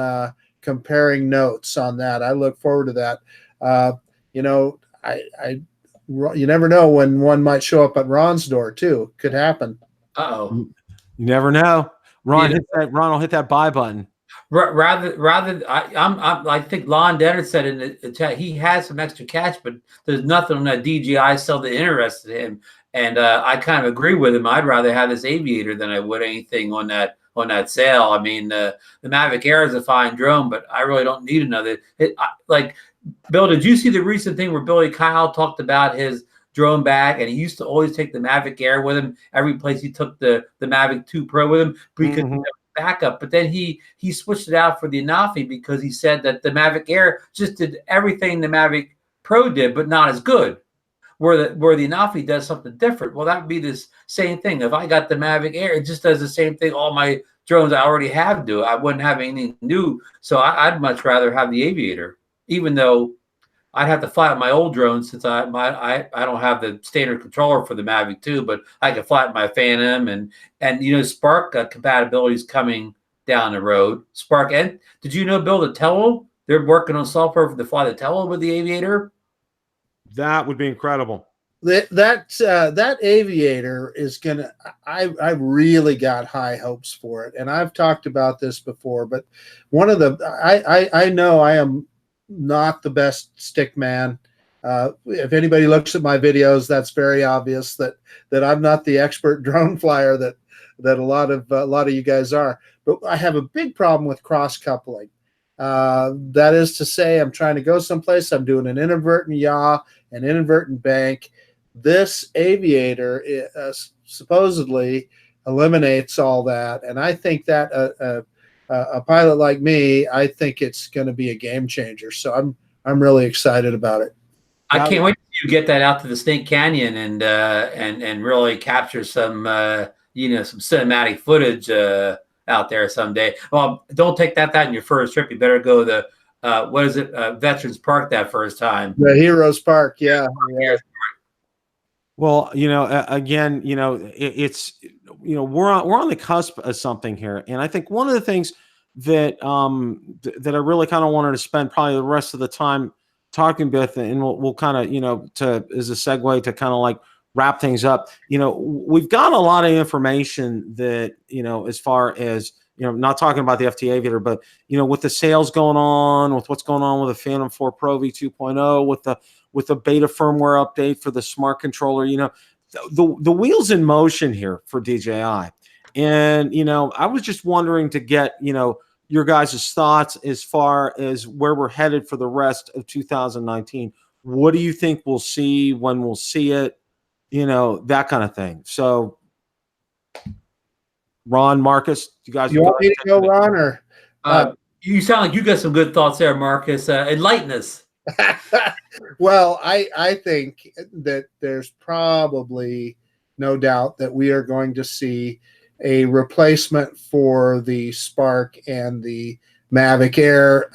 comparing notes on that. I look forward to that. You never know when one might show up at Ron's door too. Could happen. Uh-oh. You never know. Ron will hit that buy button. I think Lon Denner said in the chat he has some extra cash, but there's nothing on that DJI sell that interested him. And I kind of agree with him. I'd rather have this Aviator than I would anything on that sale. I mean, the Mavic Air is a fine drone, but I really don't need another. Like, Bill, did you see the recent thing where Billy Kyle talked about his drone bag, and he used to always take the Mavic Air with him every place he took the Mavic 2 Pro with him because he backup, but then he switched it out for the Anafi because he said that the Mavic Air just did everything the Mavic Pro did, but not as good. Where the Anafi does something different. Well, that would be this same thing. If I got the Mavic Air, it just does the same thing all my drones I already have do. I wouldn't have anything new. So I'd much rather have the Aviator, even though I'd have to fly with my old drone since I don't have the standard controller for the Mavic 2, but I can fly with my Phantom and Spark compatibility is coming down the road. Spark, and did you know, Bill, the Tello, they're working on software to fly the Tello with the Aviator? That would be incredible. That aviator is gonna. I really got high hopes for it, and I've talked about this before. But one of the I know I am not the best stick man. If anybody looks at my videos, that's very obvious that I'm not the expert drone flyer that a lot of you guys are. But I have a big problem with cross coupling. That is to say, I'm trying to go someplace. I'm doing an inadvertent yaw, an inadvertent bank. This aviator supposedly eliminates all that, and I think that a pilot like me, I think it's going to be a game changer. So I'm really excited about it. I can't wait till you get that out to the Snake Canyon and really capture some some cinematic footage out there someday. Well, don't take that in your first trip. You better go to what is it, Veterans Park that first time. The Heroes Park, yeah. Well, again, it's we're on the cusp of something here, and I think one of the things that that I really kind of wanted to spend probably the rest of the time talking with, and we'll kind of as a segue to kind of like wrap things up. We've got a lot of information that as far as not talking about the FT Aviator, but with the sales going on, with what's going on with the Phantom 4 Pro V2.0, with the beta firmware update for the smart controller, the wheel's in motion here for DJI. And, I was just wondering to get, your guys' thoughts as far as where we're headed for the rest of 2019. What do you think we'll see, when we'll see it, that kind of thing. So, Ron, Marcus, you guys want me to go, Ron, or you sound like you got some good thoughts there, Marcus. Enlighten us. Well, I think that there's probably no doubt that we are going to see a replacement for the Spark and the Mavic Air.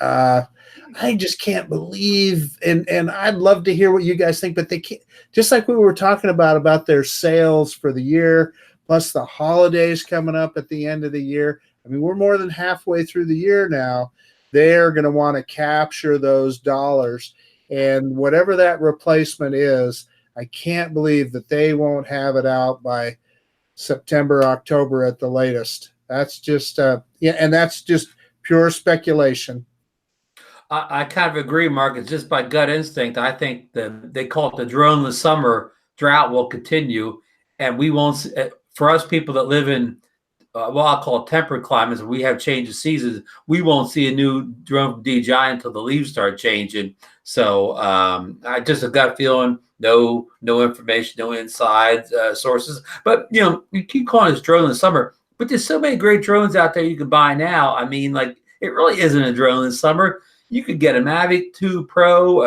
I just can't believe, and I'd love to hear what you guys think, but they can't, just like we were talking about their sales for the year, plus the holidays coming up at the end of the year. I mean, we're more than halfway through the year now. They're going to want to capture those dollars. And whatever that replacement is, I can't believe that they won't have it out by September, October at the latest. That's just, and that's just pure speculation. I kind of agree, Mark. It's just by gut instinct. I think that they call it the droneless summer drought will continue, and we won't. For us people that live in what I'll call temperate climates, we have change of seasons. We won't see a new drone from DJI until the leaves start changing. So I just have got a feeling, no information, no inside sources. But you keep calling this drone in the summer, but there's so many great drones out there you can buy now. I mean, like, it really isn't a drone in the summer. You could get a Mavic 2 Pro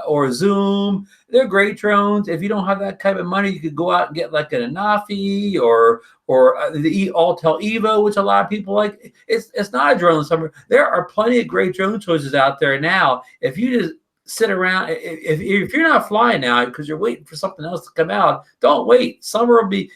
or a Zoom. They're great drones. If you don't have that type of money, you could go out and get like an Anafi or the Altel Evo, which a lot of people like. It's not a drone in the summer. There are plenty of great drone choices out there now. If you just sit around, if you're not flying now because you're waiting for something else to come out, don't wait. Summer will be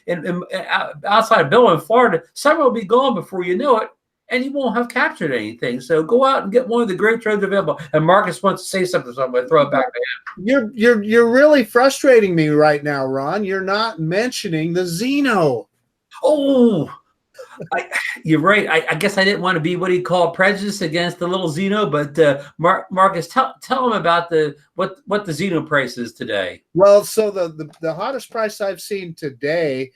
outside of Bill in Florida. Summer will be gone before you know it, and you won't have captured anything. So go out and get one of the great drones available. And Marcus wants to say something, so I'm going to throw it back to him. You're really frustrating me right now, Ron. You're not mentioning the Zino. Oh, you're right. I guess I didn't want to be what he called prejudiced against the little Zino, but Marcus, tell him about what the Zino price is today. Well, so the hottest price I've seen today,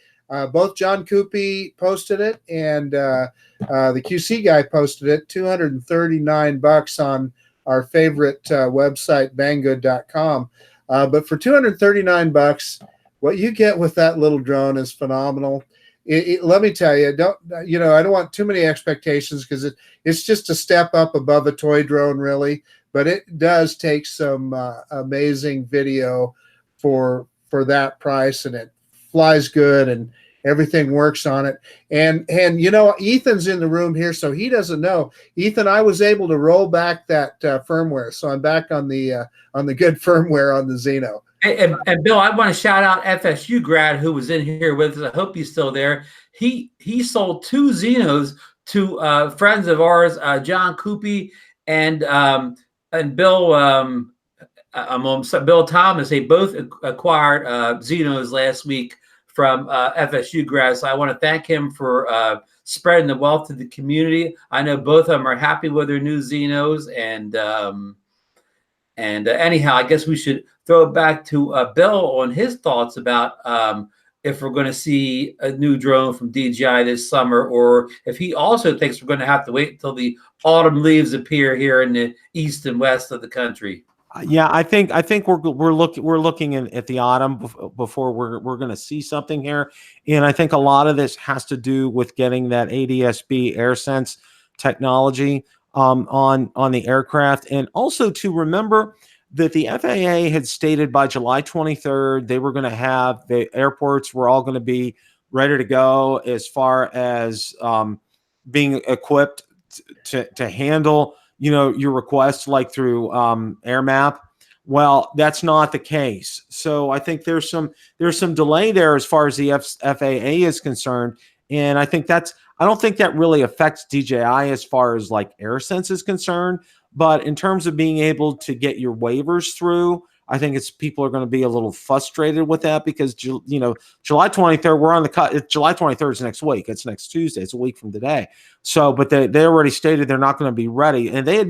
both John Coopy posted it and the QC guy posted it, $239 on our favorite website, banggood.com. But for $239, what you get with that little drone is phenomenal. Let me tell you, I don't want too many expectations because it's just a step up above a toy drone, really. But it does take some amazing video for that price, and it flies good, and everything works on it. And Ethan's in the room here, so he doesn't know. Ethan, I was able to roll back that firmware, so I'm back on the good firmware on the Zino. And Bill, I want to shout out FSU grad who was in here with us. I hope he's still there. He sold 2 Zinos to friends of ours, John Coopy and Bill Bill Thomas, they both acquired Zinos last week from FSU grads. So I want to thank him for spreading the wealth to the community. I know both of them are happy with their new Zinos, and anyhow, I guess we should throw it back to Bill on his thoughts about if we're going to see a new drone from DJI this summer, or if he also thinks we're going to have to wait until the autumn leaves appear here in the east and west of the country. Yeah, I think we're looking at the autumn before we're going to see something here, and I think a lot of this has to do with getting that ADS-B AirSense technology on the aircraft, and also to remember that the FAA had stated by July 23rd they were going to have the airports were all going to be ready to go as far as being equipped to handle your requests like through AirMap. Well, that's not the case. So I think there's some delay there as far as the FAA is concerned, and I don't think that really affects DJI as far as like AirSense is concerned. But in terms of being able to get your waivers through, I think people are going to be a little frustrated with that because July 23rd we're on the cut. July 23rd is next week. It's next Tuesday. It's a week from today. So, but they already stated they're not going to be ready, and they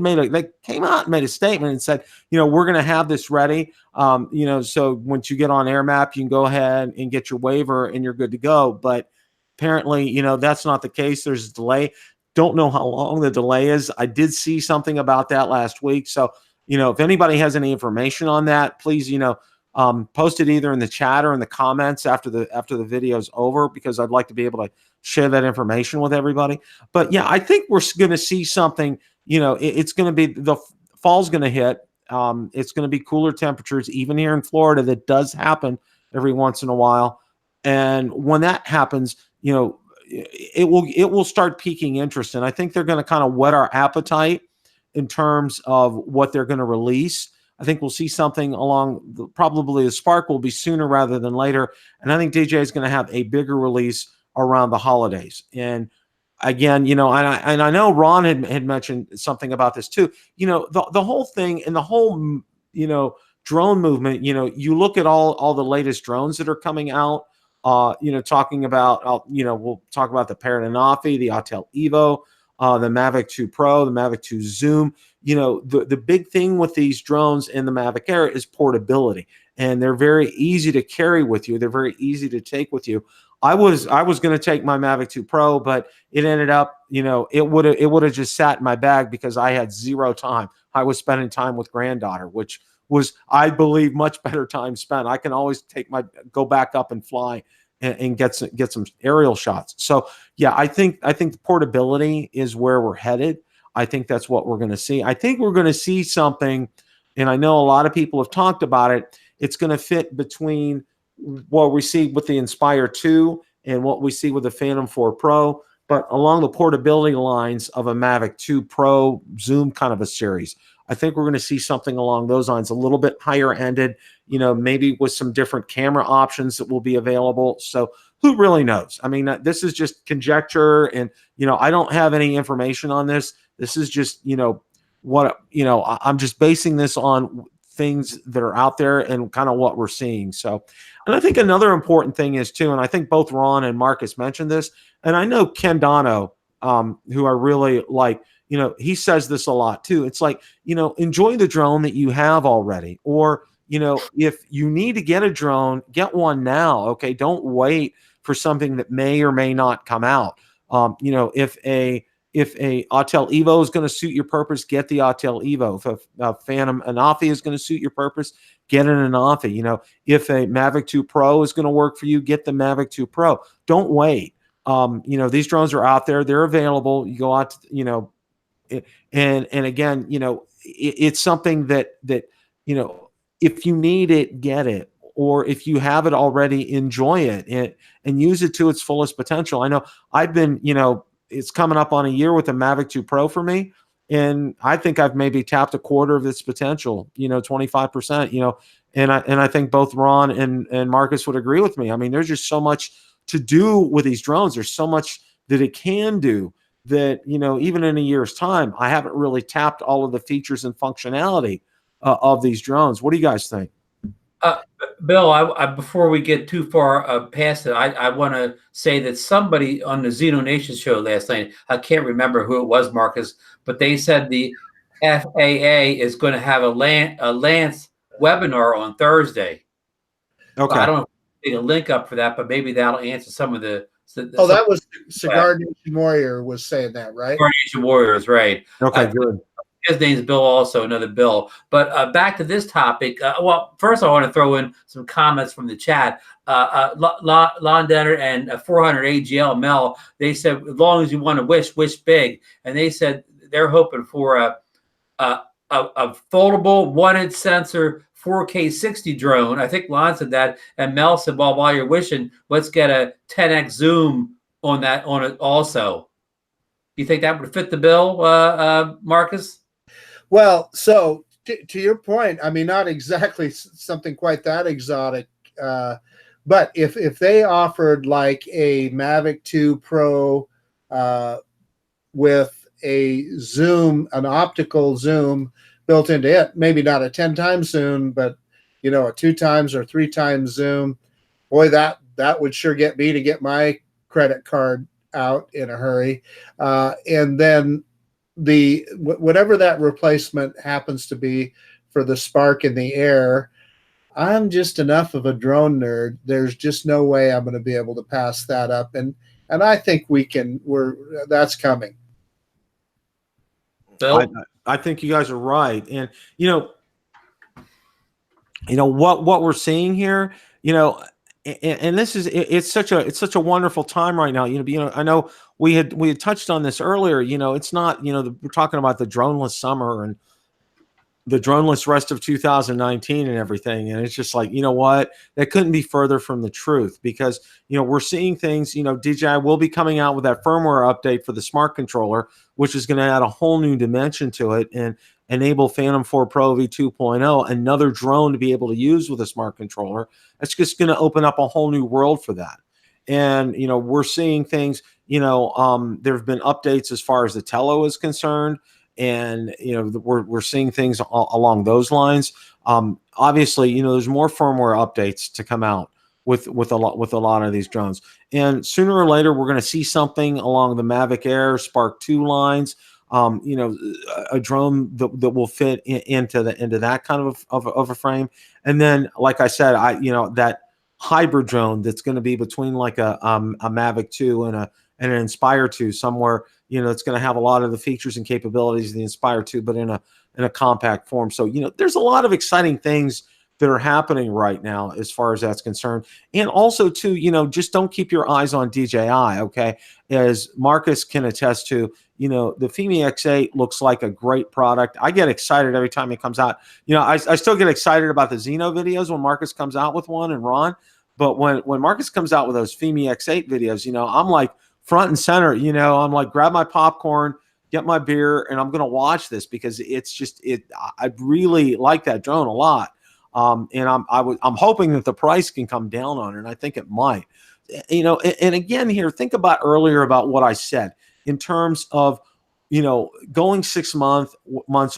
came out and made a statement and said, we're going to have this ready. So once you get on AirMap, you can go ahead and get your waiver and you're good to go. But apparently, that's not the case. There's a delay. Don't know how long the delay is. I did see something about that last week. So, if anybody has any information on that, please, post it either in the chat or in the comments after the video's over, because I'd like to be able to share that information with everybody. But yeah, I think we're going to see something, it's going to be the fall's going to hit. It's going to be cooler temperatures, even here in Florida. That does happen every once in a while. And when that happens, it will start piquing interest. And I think they're going to kind of whet our appetite in terms of what they're going to release. I think we'll see something probably the Spark will be sooner rather than later. And I think DJI is going to have a bigger release around the holidays. And again, and I know Ron had mentioned something about this too. The whole thing and the whole, drone movement, you look at all the latest drones that are coming out, talking about, we'll talk about the Parrot Anafi, the Autel Evo, the Mavic 2 Pro, the Mavic 2 Zoom. The big thing with these drones and the Mavic Air is portability, and they're very easy to carry with you. They're very easy to take with you. I was going to take my Mavic 2 Pro, but it ended up, it would have just sat in my bag because I had zero time. I was spending time with granddaughter, which was, I believe, much better time spent. I can always go back up and fly and get some aerial shots. So yeah, I think the portability is where we're headed. I think that's what we're going to see. I think we're going to see something, and I know a lot of people have talked about it. It's going to fit between what we see with the Inspire 2 and what we see with the Phantom 4 Pro, but along the portability lines of a Mavic 2 Pro Zoom kind of a series. I think we're going to see something along those lines, a little bit higher ended, maybe with some different camera options that will be available. So who really knows? I mean, this is just conjecture, and, I don't have any information on this. This is just, I'm just basing this on things that are out there and kind of what we're seeing. So, and I think another important thing is too, and I think both Ron and Marcus mentioned this, and I know Ken Dono, who I really like, he says this a lot too. It's like, enjoy the drone that you have already, or, if you need to get a drone, get one now. Okay. Don't wait for something that may or may not come out. If a Autel Evo is going to suit your purpose, get the Autel Evo. If a Phantom Anafi is going to suit your purpose, get an Anafi. If a Mavic 2 Pro is going to work for you, get the Mavic 2 Pro. Don't wait. These drones are out there. They're available. You go out to, and again, it's something that, if you need it, get it. Or if you have it already, enjoy it and use it to its fullest potential. I know I've been, it's coming up on a year with the Mavic 2 Pro for me. And I think I've maybe tapped a quarter of its potential, 25%, and I think both Ron and Marcus would agree with me. I mean, there's just so much to do with these drones. There's so much that it can do that, even in a year's time, I haven't really tapped all of the features and functionality of these drones. What do you guys think? Bill, I before we get too far past it, I want to say that somebody on the ZinoNation show last night, I can't remember who it was, Marcus, but they said the FAA is going to have a Lance webinar on Thursday. Okay. So I don't know if a link up for that, but maybe that'll answer some of the. That was Cigar Nation Warrior was saying that, right? Cigar Nation Warriors, right? Okay, good. His name's Bill, also another Bill. But back to this topic. Well, first I want to throw in some comments from the chat. Lon Denner and 400 AGL Mel, they said, as long as you want to wish big. And they said they're hoping for a foldable 1-inch sensor 4K 60 drone. I think Lon said that. And Mel said, well, while you're wishing, let's get a 10x zoom on it also. You think that would fit the bill, Marcus? Well, so to your point, I mean, not exactly something quite that exotic, but if they offered like a Mavic 2 Pro with a zoom, an optical zoom built into it, maybe not a 10 times zoom, but you know, a 2 times or 3 times zoom, boy, that would sure get me to get my credit card out in a hurry, and then whatever that replacement happens to be for the Spark in the air, I'm just enough of a drone nerd. There's just no way I'm going to be able to pass that up, and I think that's coming. Bill? I think you guys are right, and you know what we're seeing here, and this is it's such a wonderful time right now. I know we had touched on this earlier. It's not we're talking about the droneless summer and the droneless rest of 2019 and everything, and it's just like, you know what, that couldn't be further from the truth, because we're seeing things. DJI will be coming out with that firmware update for the smart controller, which is going to add a whole new dimension to it and enable Phantom 4 Pro V2.0, another drone to be able to use with a smart controller. That's just going to open up a whole new world for that. And, we're seeing things, there have been updates as far as the Tello is concerned. And, we're seeing things along those lines. Obviously, there's more firmware updates to come out with a lot of these drones. And sooner or later, we're going to see something along the Mavic Air, Spark 2 lines, a drone that will fit into that kind of a frame. And then, like I said, that hybrid drone that's going to be between like a Mavic 2 and an Inspire 2 somewhere, it's going to have a lot of the features and capabilities of the Inspire 2, but in a compact form. So, there's a lot of exciting things that are happening right now as far as that's concerned. And also too, just don't keep your eyes on DJI. Okay. As Marcus can attest to, the Fimi X8 looks like a great product. I get excited every time it comes out. I still get excited about the Zino videos when Marcus comes out with one, and Ron, but when Marcus comes out with those Fimi X8 videos, I'm like front and center, I'm like, grab my popcorn, get my beer, and I'm going to watch this, because I really like that drone a lot. And I'm hoping that the price can come down on it, and I think it might. And again here, think about earlier about what I said in terms of, going 6 months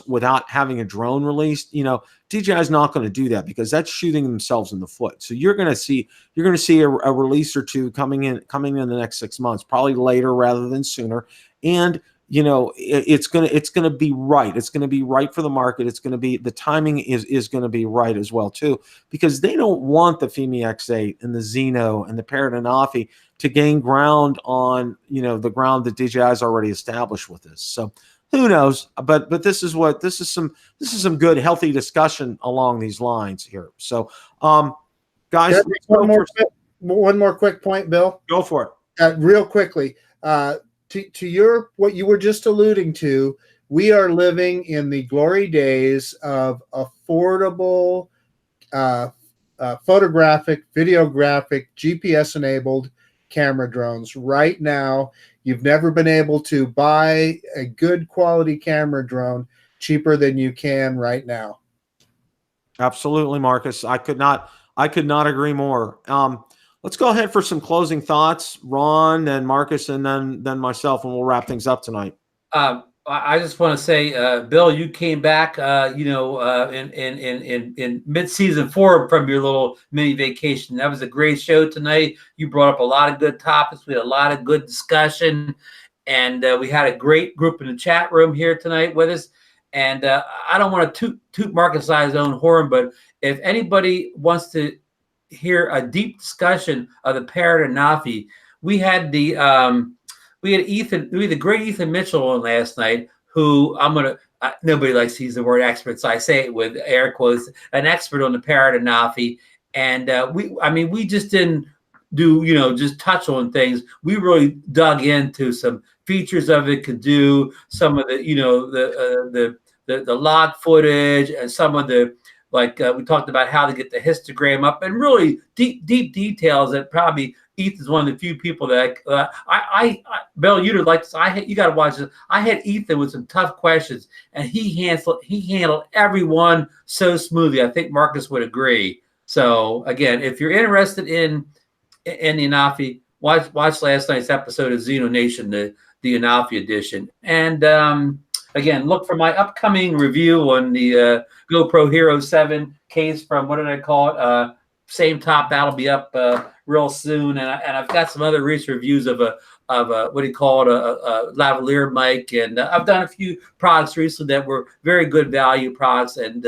without having a drone released. DJI is not going to do that, because that's shooting themselves in the foot. So you're going to see a release or two coming in the next 6 months, probably later rather than sooner. And it's gonna be right. It's gonna be right for the market. It's gonna be, the timing is gonna be right as well too, because they don't want the Fimi X8 and the Zino and the Paradenofi to gain ground on the ground that DJI has already established with this. So who knows? But this is some good, healthy discussion along these lines here. So guys, one more quick point, Bill. Go for it. Real quickly. To what you were just alluding to, we are living in the glory days of affordable photographic, videographic, GPS-enabled camera drones. Right now, you've never been able to buy a good quality camera drone cheaper than you can right now. Absolutely, Marcus. I could not agree more. Let's go ahead for some closing thoughts, Ron and Marcus, and then myself, and we'll wrap things up tonight. I just want to say, Bill, you came back, in mid-season form from your little mini vacation. That was a great show tonight. You brought up a lot of good topics. We had a lot of good discussion, and we had a great group in the chat room here tonight with us. And I don't want to toot Marcus' own horn, but if anybody wants to hear a deep discussion of the Parrot and Nafi, we had the great Ethan Mitchell on last night, who nobody likes to use the word expert, so I say it with air quotes, an expert on the Parrot and Nafi. And we just didn't do, just touch on things. We really dug into some features of it, could do some of the, the log footage, and some of the, we talked about how to get the histogram up, and really deep details that probably Ethan's one of the few people that Bill, you'd like this. You got to watch this. I had Ethan with some tough questions, and he handled everyone so smoothly. I think Marcus would agree. So again, if you're interested in the Anafi, watch last night's episode of ZinoNation, the Anafi edition, and again, look for my upcoming review on the GoPro Hero 7 case from, what did I call it? Same top. That'll be up real soon. And I've got some other recent reviews of a what do you call it? A lavalier mic. And I've done a few products recently that were very good value products, and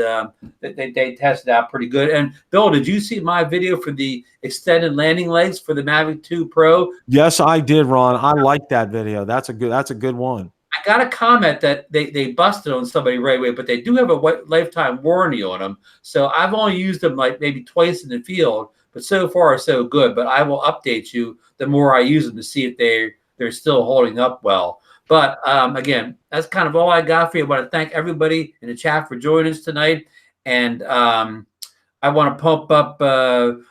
they tested out pretty good. And Bill, did you see my video for the extended landing legs for the Mavic 2 Pro? Yes, I did, Ron. I like that video. That's a good one. I got a comment that they busted on somebody right away, but they do have a lifetime warranty on them. So I've only used them like maybe twice in the field, but so far so good. But I will update you the more I use them to see if they're still holding up well. But again, that's kind of all I got for you. I want to thank everybody in the chat for joining us tonight. And I want to pump up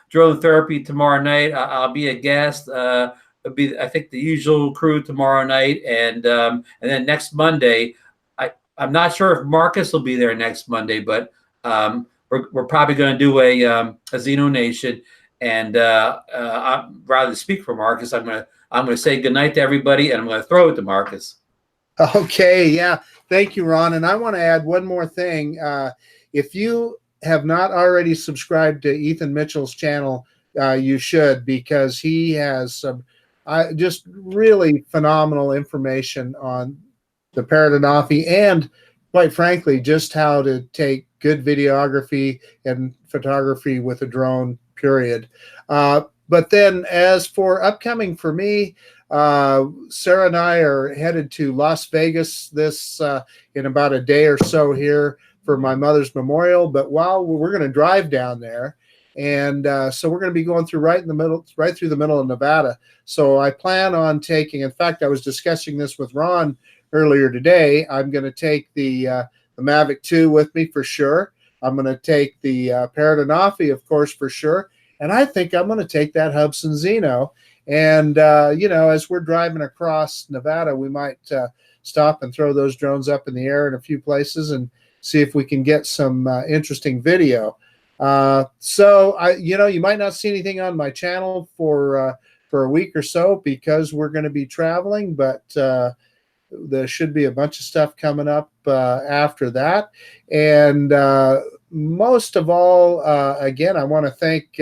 drone therapy tomorrow night. I'll be a guest. It'll be, I think, the usual crew tomorrow night, and then next Monday, I'm not sure if Marcus will be there next Monday, but we're probably going to do a ZinoNation, and I'd rather speak for Marcus. I'm gonna say goodnight to everybody, and I'm going to throw it to Marcus. Okay, yeah, thank you, Ron. And I want to add one more thing. If you have not already subscribed to Ethan Mitchell's channel, you should, because he has some just really phenomenal information on the Parrot and Nafi, and quite frankly, just how to take good videography and photography with a drone, period. But then as for upcoming for me, Sarah and I are headed to Las Vegas this in about a day or so here for my mother's memorial. But while we're going to drive down there, and so we're going to be going through right through the middle of Nevada. So I plan on taking, in fact, I was discussing this with Ron earlier today. I'm going to take the Mavic 2 with me for sure. I'm going to take the Parrot and Nafi, of course, for sure. And I think I'm going to take that Hubsan Zino. And, as we're driving across Nevada, we might stop and throw those drones up in the air in a few places and see if we can get some interesting video. So you might not see anything on my channel for a week or so because we're going to be traveling, but there should be a bunch of stuff coming up after that. And most of all, again, I want to thank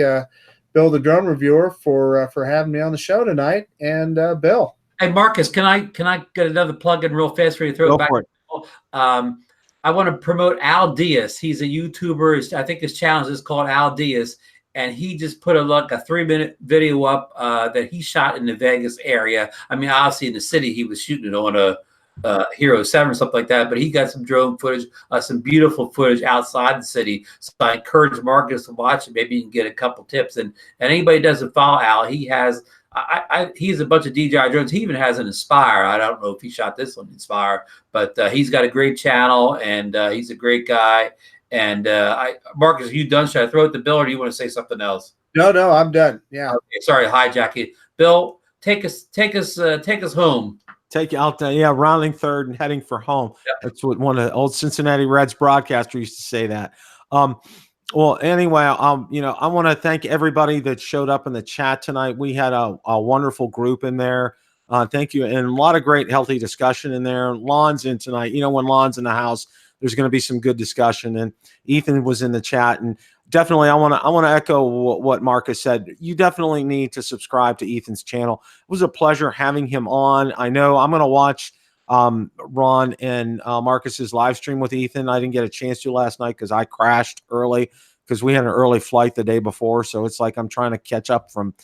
Bill the Drone Reviewer for having me on the show tonight. And Bill. Hey Marcus, can I get another plug in real fast for you to throw it back? I want to promote Al Diaz. He's a YouTuber. I think his channel is called Al Diaz, and he just put a 3-minute video up that he shot in the Vegas area. I mean, obviously in the city, he was shooting it on a Hero 7 or something like that, but he got some drone footage, some beautiful footage outside the city. So I encourage Marcus to watch it. Maybe you can get a couple tips. And anybody who doesn't follow Al, he has he has a bunch of DJI drones. He even has an Inspire. I don't know if he shot this one Inspire, but he's got a great channel, and he's a great guy. And Marcus, are you done? Should I throw it to Bill, or do you want to say something else? No, I'm done. Yeah. Okay, sorry, hijack you. Bill, take us home. Take you out there, yeah, rounding third and heading for home. Yep. That's what one of the old Cincinnati Reds broadcasters used to say that. Well, anyway, I want to thank everybody that showed up in the chat tonight. We had a wonderful group in there. Thank you. And a lot of great, healthy discussion in there. Lon's in tonight. When Lon's in the house, there's going to be some good discussion. And Ethan was in the chat. And definitely, I want to echo what Marcus said. You definitely need to subscribe to Ethan's channel. It was a pleasure having him on. I know I'm going to watch Ron and Marcus's live stream with Ethan. I didn't get a chance to last night because I crashed early because we had an early flight the day before. So it's like I'm trying to catch up from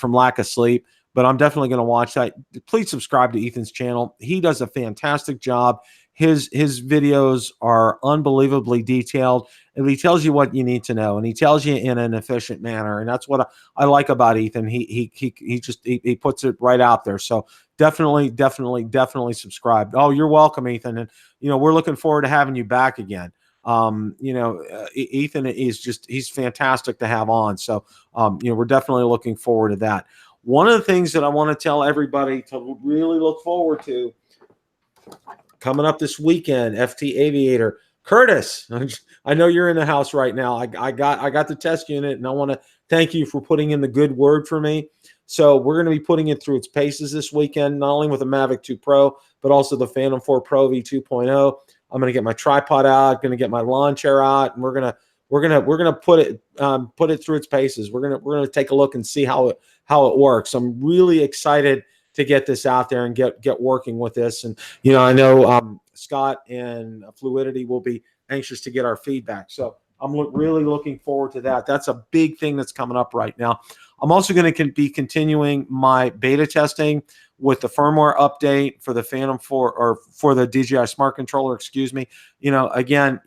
lack of sleep. But I'm definitely going to watch that. Please subscribe to Ethan's channel. He does a fantastic job. His videos are unbelievably detailed, and he tells you what you need to know, and he tells you in an efficient manner. And that's what I like about Ethan. He puts it right out there. So definitely subscribe. Oh, you're welcome, Ethan. And we're looking forward to having you back again. Ethan he's fantastic to have on. So we're definitely looking forward to that. One of the things that I want to tell everybody to really look forward to coming up this weekend, FT Aviator. Curtis, I know you're in the house right now. I got the test unit, and I want to thank you for putting in the good word for me. So we're going to be putting it through its paces this weekend, not only with the Mavic 2 Pro, but also the Phantom 4 Pro V2.0. I'm going to get my tripod out, going to get my lawn chair out, and we're gonna put it through its paces. We're gonna take a look and see how it works. I'm really excited to get this out there and get working with this. And I know Scott and Fluidity will be anxious to get our feedback. So I'm really looking forward to that. That's a big thing that's coming up right now. I'm also going to be continuing my beta testing with the firmware update for the Phantom 4 or for the DJI Smart Controller. Excuse me. Again,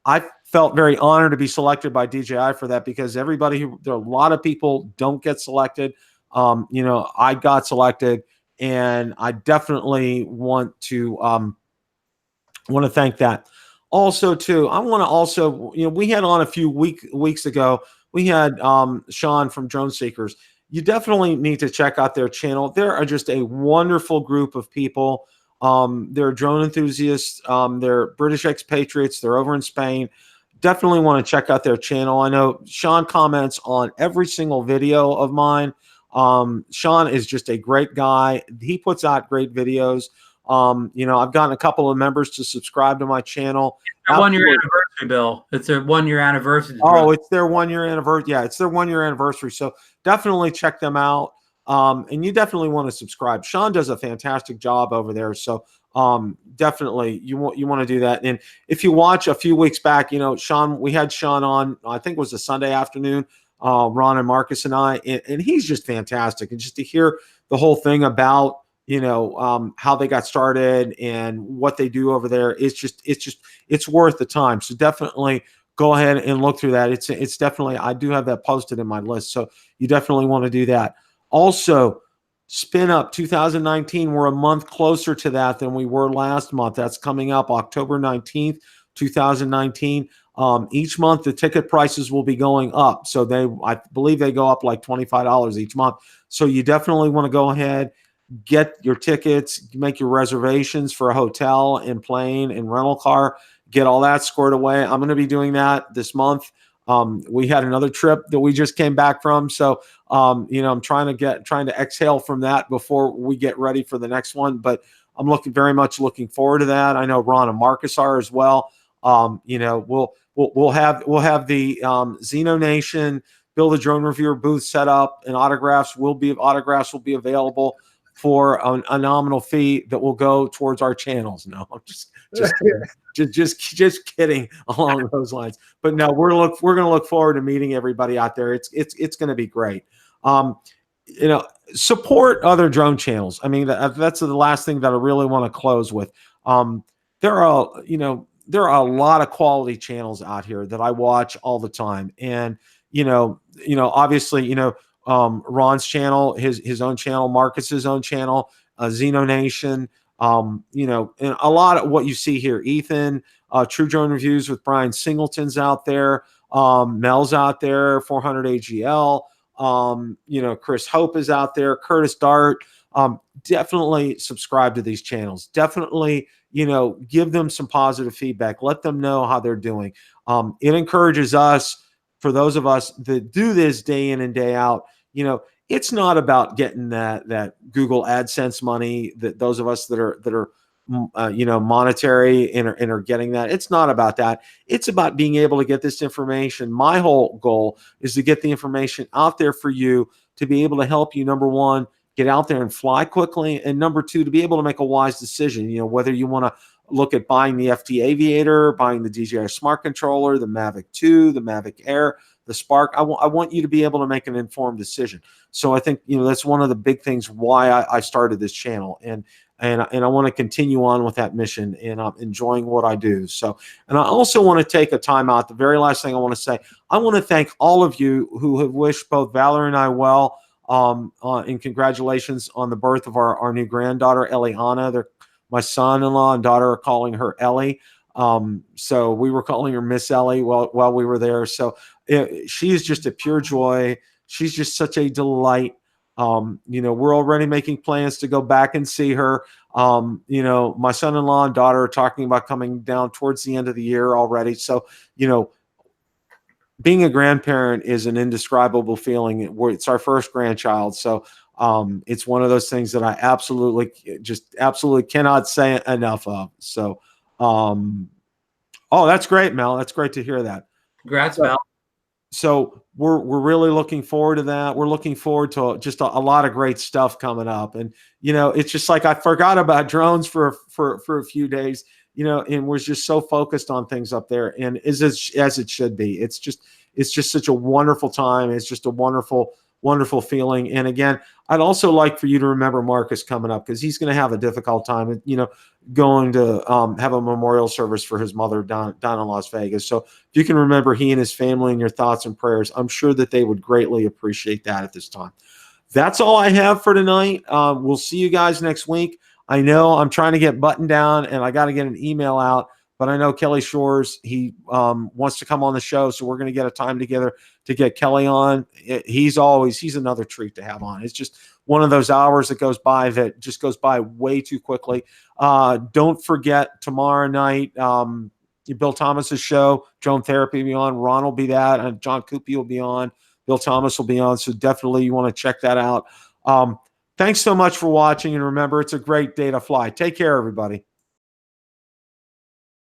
I felt very honored to be selected by DJI for that because there are a lot of people don't get selected. I got selected, and I definitely want to thank that. Also, too, I want to also, we had on a few weeks ago, we had Sean from Drone Seekers. You definitely need to check out their channel. They are just a wonderful group of people. They're drone enthusiasts. They're British expatriates. They're over in Spain. Definitely want to check out their channel. I know Sean comments on every single video of mine. Sean is just a great guy. He puts out great videos. I've gotten a couple of members to subscribe to my channel. It's 1 year anniversary, Bill. It's their 1 year anniversary. Oh, it's their 1 year anniversary. Yeah, it's their 1 year anniversary. So definitely check them out. And you definitely want to subscribe. Sean does a fantastic job over there. So definitely you want to do that. And if you watch a few weeks back, Sean, we had Sean on, I think it was a Sunday afternoon, Ron and Marcus and I, and he's just fantastic. And just to hear the whole thing about, how they got started and what they do over there, it's worth the time. So definitely go ahead and look through that. It's definitely, I do have that posted in my list. So you definitely want to do that. Also, Spin Up 2019, we're a month closer to that than we were last month. That's coming up October 19th, 2019. Each month, the ticket prices will be going up. So I believe they go up like $25 each month. So you definitely want to go ahead, get your tickets, make your reservations for a hotel and plane and rental car, get all that squared away. I'm going to be doing that this month. We had another trip that we just came back from. So, I'm trying to exhale from that before we get ready for the next one, but I'm very much looking forward to that. I know Ron and Marcus are as well. We'll have the ZinoNation BillTheDroneReviewer booth set up, and autographs will be available for a nominal fee that will go towards our channels. No, I'm just kidding along those lines. But no, we're going to look forward to meeting everybody out there. It's going to be great. Support other drone channels. I mean, that's the last thing that I really want to close with. There are a lot of quality channels out here that I watch all the time, and obviously, Ron's channel, his own channel, Marcus's own channel, ZinoNation, and a lot of what you see here, Ethan, True Drone Reviews with Brian Singleton's out there, Mel's out there, 400 AGL, Chris Hope is out there, Curtis Dart. Definitely subscribe to these channels. Definitely, give them some positive feedback. Let them know how they're doing. It encourages us, for those of us that do this day in and day out, it's not about getting that Google AdSense money, that those of us that are monetary and are getting that. It's not about that. It's about being able to get this information. My whole goal is to get the information out there for you, to be able to help you, number one, get out there and fly quickly, and number two, to be able to make a wise decision. Whether you want to look at buying the FT Aviator, buying the DJI Smart Controller, the Mavic 2, the Mavic Air, the Spark. I want you to be able to make an informed decision. So I think that's one of the big things why I started this channel, and I want to continue on with that mission, and I'm enjoying what I do. So, and I also want to take a time out. The very last thing I want to say, I want to thank all of you who have wished both Valerie and I well, and congratulations on the birth of our new granddaughter, Eliana. My son-in-law and daughter are calling her Ellie. So we were calling her Miss Ellie while we were there. So she is just a pure joy. She's just such a delight. We're already making plans to go back and see her. My son-in-law and daughter are talking about coming down towards the end of the year already. So, being a grandparent is an indescribable feeling. It's our first grandchild. So, it's one of those things that I absolutely cannot say enough of. So, oh, that's great, Mel. That's great to hear that. Congrats, Mel. So we're really looking forward to that. We're looking forward to just a lot of great stuff coming up. And, it's just like I forgot about drones for a few days, and was just so focused on things up there, and as it should be. It's just such a wonderful time. It's just a wonderful feeling. And again, I'd also like for you to remember Marcus coming up, because he's going to have a difficult time, going to have a memorial service for his mother down in Las Vegas. So if you can remember he and his family in your thoughts and prayers, I'm sure that they would greatly appreciate that at this time. That's all I have for tonight. We'll see you guys next week. I know I'm trying to get buttoned down, and I got to get an email out, but I know Kelly Shores, he wants to come on the show, so we're going to get a time together to get Kelly on. He's another treat to have on. It's just one of those hours that goes by way too quickly. Don't forget tomorrow night, Bill Thomas's show, Drone Therapy will be on. Ron will be that, and John Coopy will be on. Bill Thomas will be on. So definitely you want to check that out. Thanks so much for watching, and remember, it's a great day to fly. Take care, everybody.